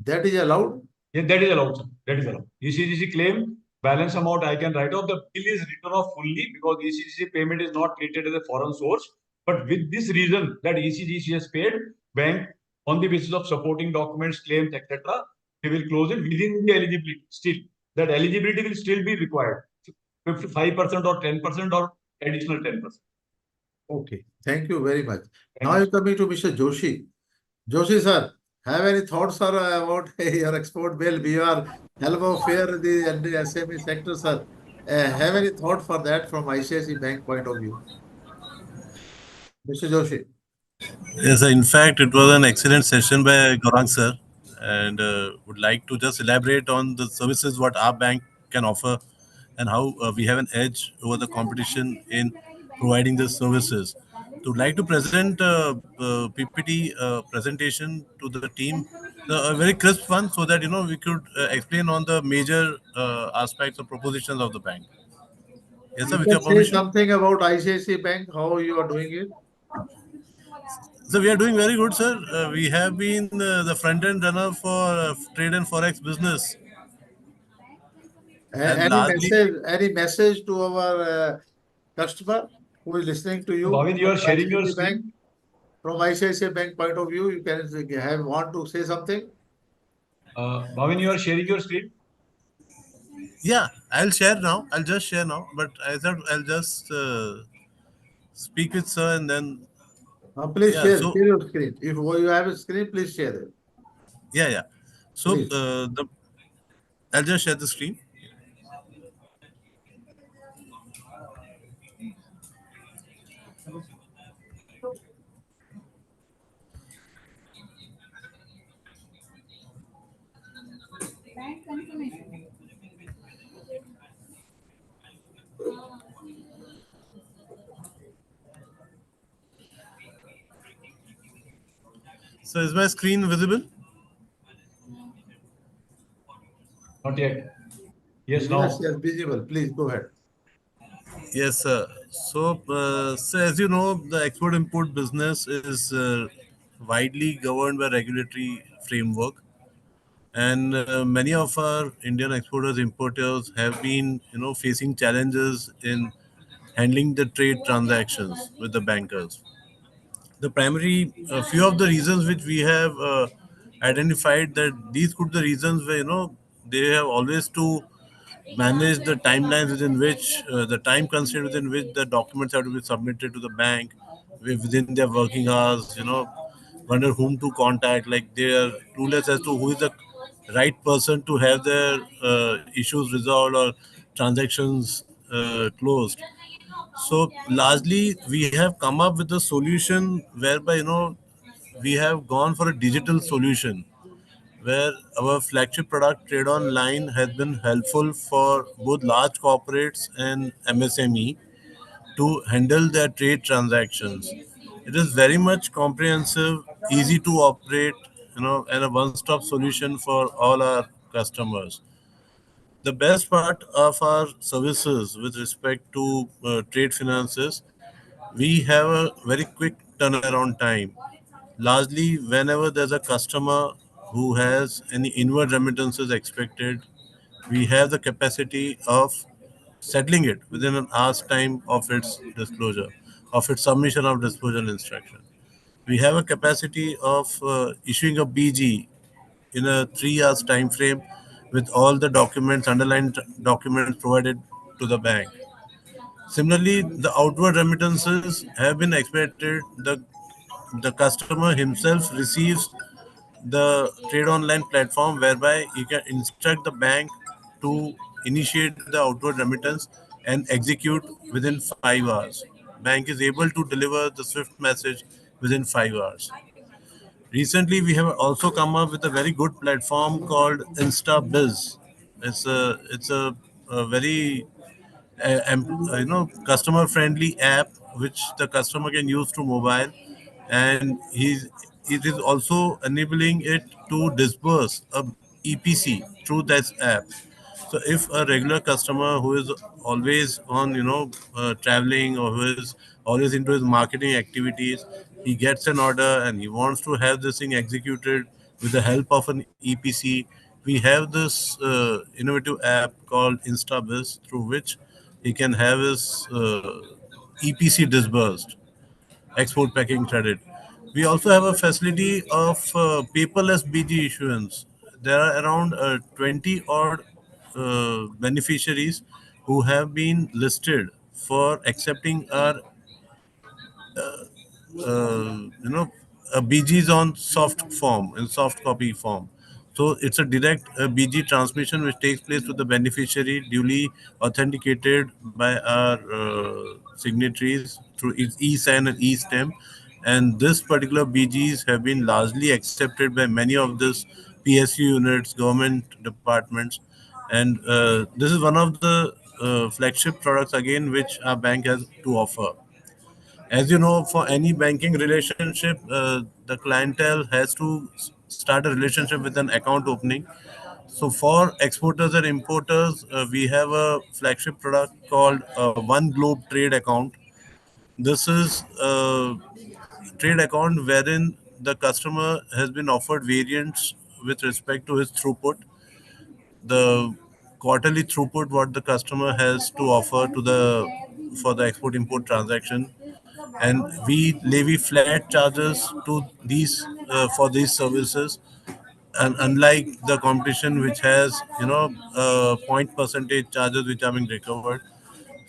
That is allowed? Yeah, that is allowed, sir. That is allowed. ECGC claim, balance amount I can write off. The bill is written off fully because ECGC payment is not treated as a foreign source. But with this reason that ECGC has paid, bank on the basis of supporting documents, claims, etc., they will close it within the eligibility. Still, that eligibility will still be required. 55% or 10% or additional 10%. Okay, thank you very much. Thank Now you. you coming to Mr. Joshi. Joshi sir, have any thoughts sir about your export bill? We are help of fair the SME sector, sir. Have any thought for that from ICICI Bank point of view? Mr. Joshi. Yes, sir. In fact, it was an excellent session by Gaurang sir, and would like to just elaborate on the services what our bank can offer, and how we have an edge over the competition in providing the services. To like to present PPT presentation to the team, a very crisp one, so that we could explain on the major aspects or propositions of the bank. Yes, sir. You With can your say permission. something about ICICI Bank, how you are doing it. So we are doing very good, sir. We have been the front-end runner for trade and forex business, and largely, Any message to our customer who is listening to So, you Bhavin, you from are sharing your ICICI Bank? screen. From ICICI Bank point of view, you can want to say something. Bhavin, you are sharing your screen. yeah, I'll share now. I'll just share now. But I thought I'll just speak with sir, and then Please yeah. share So your screen. If you have a screen, please share it. yeah. So Please. the I'll just share the screen. So is my screen visible? Not yet. Yes, Yes, now. yes, visible. Please go ahead. Yes, sir. So as you know, the export-import business is widely governed by regulatory framework, and many of our Indian exporters importers have been facing challenges in handling the trade transactions with the bankers. The primary few of the reasons which we have identified, that these could the reasons where they have always to manage the timelines within which the time constraint within which the documents have to be submitted to the bank within their working hours. Wonder whom to contact. Like, they are clueless as to who is the right person to have their issues resolved or transactions closed. So largely, we have come up with a solution whereby we have gone for a digital solution, where our flagship product Trade Online has been helpful for both large corporates and MSME to handle their trade transactions. It is very much comprehensive, easy to operate, and a one-stop solution for all our customers. The best part of our services with respect to trade finances, we have a very quick turnaround time. Largely, whenever there's a customer who has any inward remittances expected, we have the capacity of settling it within an hour's time of its disclosure, of its submission of disclosure instruction. We have a capacity of issuing a BG in a 3 hours time frame with all the documents, underlined documents provided to the bank. Similarly, the outward remittances have been expected. The customer himself receives the trade online platform whereby he can instruct the bank to initiate the outward remittance and execute within 5 hours. Bank is able to deliver the swift message within 5 hours. Recently, we have also come up with a very good platform called InstaBiz. It's a very customer friendly app which the customer can use through mobile, and it is also enabling it to disburse a EPC through that app. So if a regular customer who is always on, traveling, or who is always into his marketing activities, he gets an order and he wants to have this thing executed with the help of an EPC. We have this innovative app called InstaBiz, through which he can have his EPC disbursed, export packing credit. We also have a facility of paperless BG issuance. There are around 20 odd beneficiaries who have been listed for accepting our BGs on soft form, in soft copy form. So it's a direct BG transmission which takes place to the beneficiary, duly authenticated by our signatories through e-sign and e-stamp. And this particular BGs have been largely accepted by many of these PSU units, government departments. And this is one of the flagship products again which our bank has to offer. As you know, for any banking relationship, the clientele has to start a relationship with an account opening. So for exporters and importers, we have a flagship product called One Globe Trade Account. This is a trade account wherein the customer has been offered variants with respect to his throughput, the quarterly throughput what the customer has to offer to the for the export import transaction, and we levy flat charges to these for these services, and unlike the competition which has point percentage charges which are being recovered.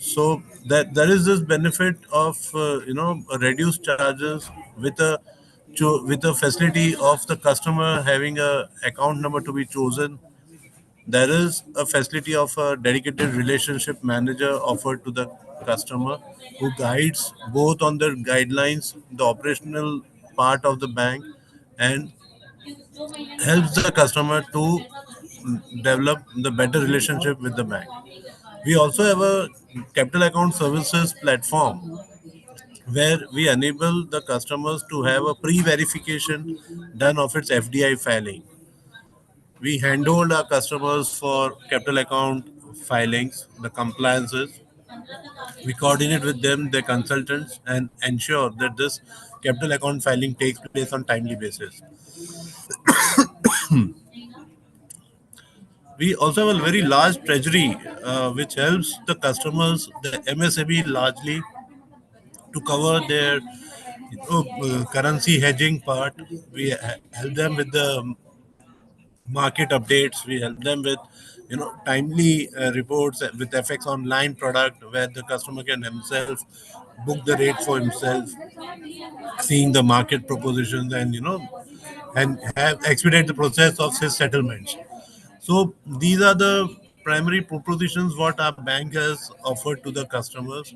So that there is this benefit of reduced charges with a facility of the customer having a account number to be chosen. There is a facility of a dedicated relationship manager offered to the customer, who guides both on the guidelines, the operational part of the bank, and helps the customer to develop the better relationship with the bank. We also have a capital account services platform where we enable the customers to have a pre-verification done of its FDI filing. We handhold our customers for capital account filings, the compliances. We coordinate with them, their consultants, and ensure that this capital account filing takes place on timely basis. We also have a very large treasury, which helps the customers, the MSME largely, to cover their currency hedging part. We help them with the market updates. We help them with timely reports with FX online product, where the customer can himself book the rate for himself, seeing the market propositions, and and have expedite the process of his settlements. So these are the primary propositions what our bank has offered to the customers.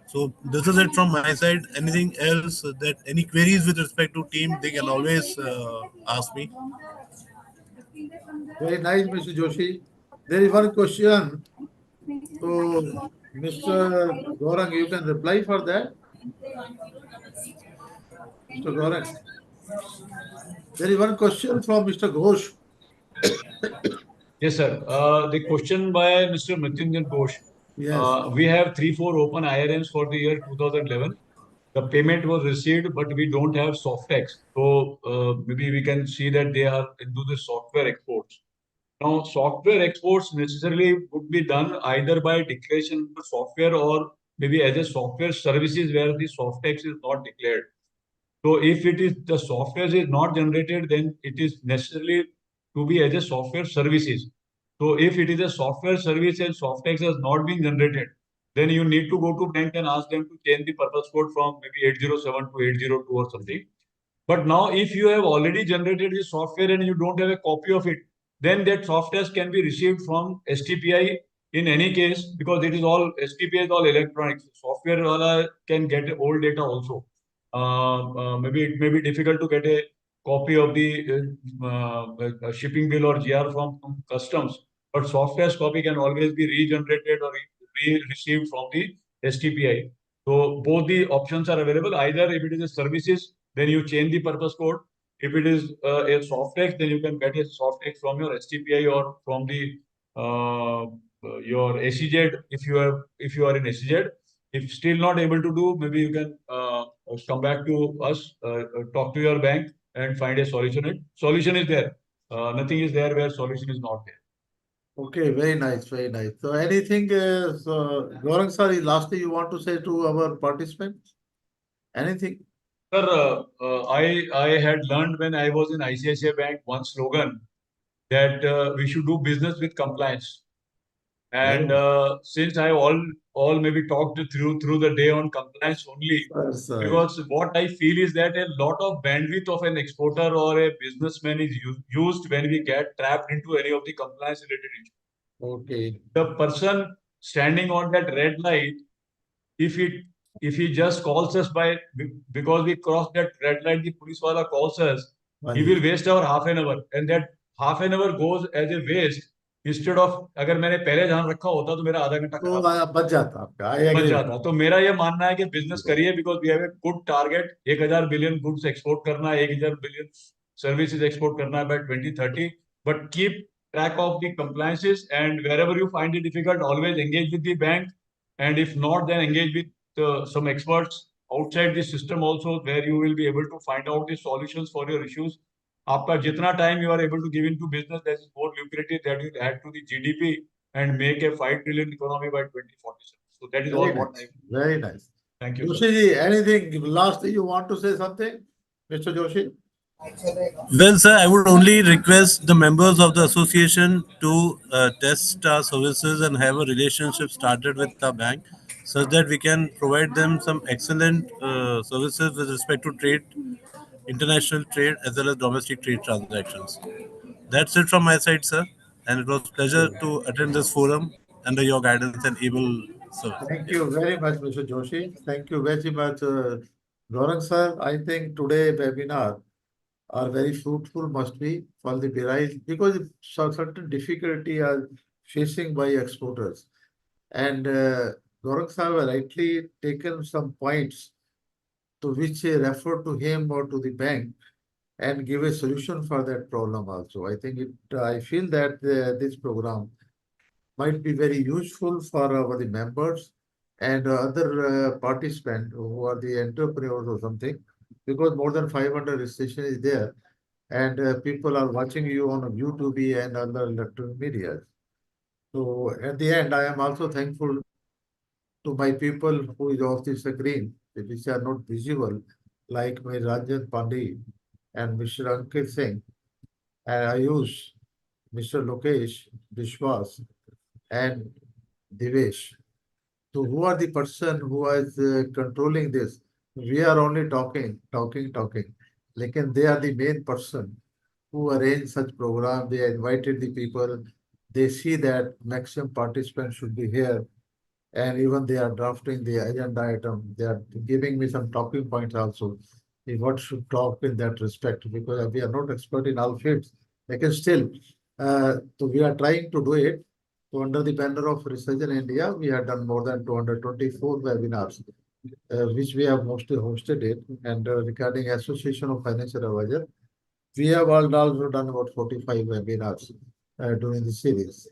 So this is it from my side. Anything else that any queries with respect to team, they can always ask me. Very nice, Mr. Joshi. There is one question to Mr. Gaurang. You can reply for that, Mr. Gaurang. There is one question from Mr. Ghosh. Yes, sir. The question by Mr. Mrityunjan Ghosh. Yes. We have 3-4 open IRMs for the year 2011. The payment was received, but we don't have soft tax. So maybe we can see that they are into the software exports. Now, software exports necessarily would be done either by declaration of software, or maybe as a software services where the soft tax is not declared. So if it is the software is not generated, then it is necessarily to be as a software services. So if it is a software service and soft tax has not been generated, then you need to go to bank and ask them to change the purpose code from maybe 807 to 802 or something. But now, if you have already generated the software and you don't have a copy of it, then that software can be received from STPI in any case, because it is all STPI is all electronic. Software wala can get old data also. Maybe it may be difficult to get a copy of the shipping bill or GR from customs, but software copy can always be regenerated or received from the STPI. So both the options are available. Either if it is a services, then you change the purpose code. If it is a soft text, then you can get a soft text from your STPI or from the your SEZ if you are in SEZ. If still not able to do, maybe you can come back to us, talk to your bank and find a solution. Solution is there. Nothing is there where solution is not there. Okay, very nice, very nice. So anything, Gaurang sir, lastly you want to say to our participants? Anything? Sir, I had learned when I was in ICICI Bank one slogan that we should do business with compliance. And since I all maybe talked through the day on compliance only, Sir. because what I feel is that a lot of bandwidth of an exporter or a businessman is used when we get trapped into any of the compliance related issues. Okay. The person standing on that red light, if he just calls us because we crossed that red light, the police wala calls us, he will waste our half an hour, and that half an hour goes as a waste. Instead of अगर मैंने पहले ध्यान रखा होता तो मेरा आधा घंटा तो खराब बच जाता आपका, I बच agree. जाता. तो मेरा ये मानना है कि बिजनेस करिए because we have a good target. 1000 billion goods export करना है, 1000 बिलियन सर्विसेज एक्सपोर्ट करना है by 2030. But keep track of the compliances, and wherever you find it difficult, always engage with the bank, and if not, then engage with some experts outside the system also, where you will be able to find out the solutions for your issues. आपका जितना time you are able to give into business, that is more lucrative, that will add to the GDP and make a 5 trillion economy by 2047. So that is Very all what nice. I. Very nice. Thank you, sir. Joshi ji, anything last you want to say something, Mr. Joshi? Well, sir, I would only request the members of the association to test our services and have a relationship started with the bank, such that we can provide them some excellent services with respect to trade, international trade, as well as domestic trade transactions. That's it from my side, sir. And it was pleasure to attend this forum under your guidance and able service. Thank you very much, Mr. Joshi. Thank you very much, Gaurang sir. I think today webinar are very fruitful, must be for the BRI, because certain difficulty are facing by exporters. And Gaurang sir have rightly taken some points to which I refer to him or to the bank and give a solution for that problem also. I think I feel that this program might be very useful for the members and other participants who are the entrepreneurs or something, because more than 500 registration is there, and people are watching you on YouTube and other electronic media. So at the end, I am also thankful to my people who is off the screen, which are not visible, like my Ranjan Pandey and Mr. Ankit Singh, and Ayush, Mr. Lokesh, Vishwas, and Divesh. So who are the person who is controlling this? We are only talking. Like they are the main person who arrange such program. They invited the people. They see that maximum participants should be here. And even they are drafting the agenda item. They are giving me some talking points also. What should talk in that respect, because we are not expert in all fields. They can still, so we are trying to do it. So under the banner of Research in India, we have done more than 224 webinars, which we have mostly hosted it. And regarding Association of Financial Advisors, we have also done about 45 webinars during the series.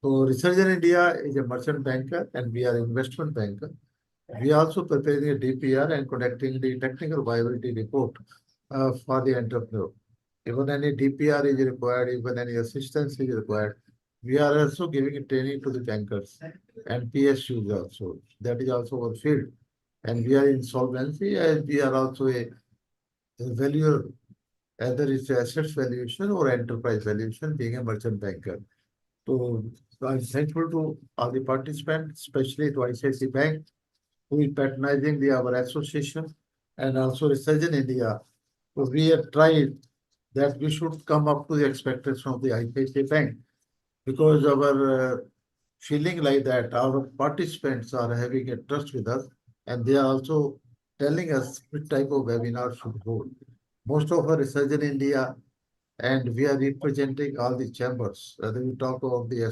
So Research in India is a merchant banker and we are investment banker. We are also preparing a DPR and conducting the technical viability report for the entrepreneur. Even any DPR is required, even any assistance is required. We are also giving a training to the bankers and PSUs also. That is also our field. And we are in solvency, as we are also a valuer, either it's assets valuation or enterprise valuation, being a merchant banker. So I'm thankful to all the participants, especially to ICICI Bank, who is patronizing our association, and also Research in India. So we have tried that we should come up to the expectation of the ICICI Bank, because our feeling like that, our participants are having a trust with us, and they are also telling us which type of webinar should hold. most of our research in India, and we are representing all the chambers. Whether you talk about the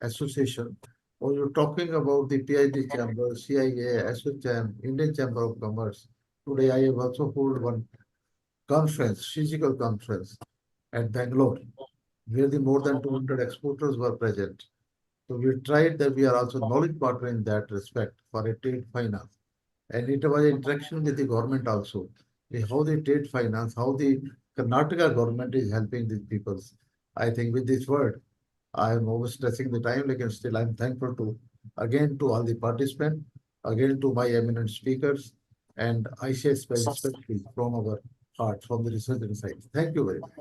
association, or you're talking about the PhD chamber, CIA, ASSOCHAM, Indian Chamber of Commerce. Today, I have also hold one conference, physical conference at Bangalore, where the more than 200 exporters were present. So we tried that we are also knowledge partner in that respect for a trade finance. And it was interaction with the government also. How the trade finance, how the Karnataka government is helping these people. I think with this word, I am overstressing the time, like, and still I'm thankful to again to all the participants, again to my eminent speakers, and I say especially from our heart, from the research side. Thank you very much.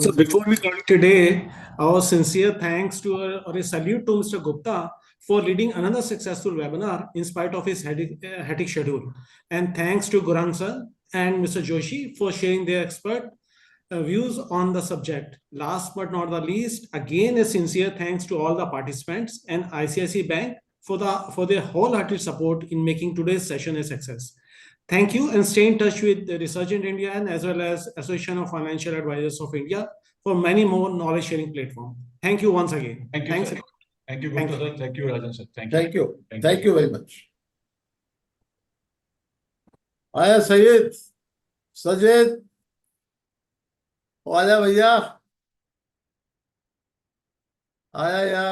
So before we call it today, our sincere thanks to or a salute to Mr. Gupta for leading another successful webinar in spite of his hectic schedule. And thanks to Gurang sir and Mr. Joshi for sharing their expert views on the subject. Last but not the least, again a sincere thanks to all the participants and ICICI Bank for their wholehearted support in making today's session a success. Thank you, and stay in touch with the Resurgent India and as well as Association of Financial Advisors of India for many more knowledge sharing platforms. Thank you once again. Thank you, Thanks. sir. Thank you, Gupta sir. Thank you, Rajan sir. Thank you. Thank you. Thank you very much. आया सैयद सजेद आया भैया आया यार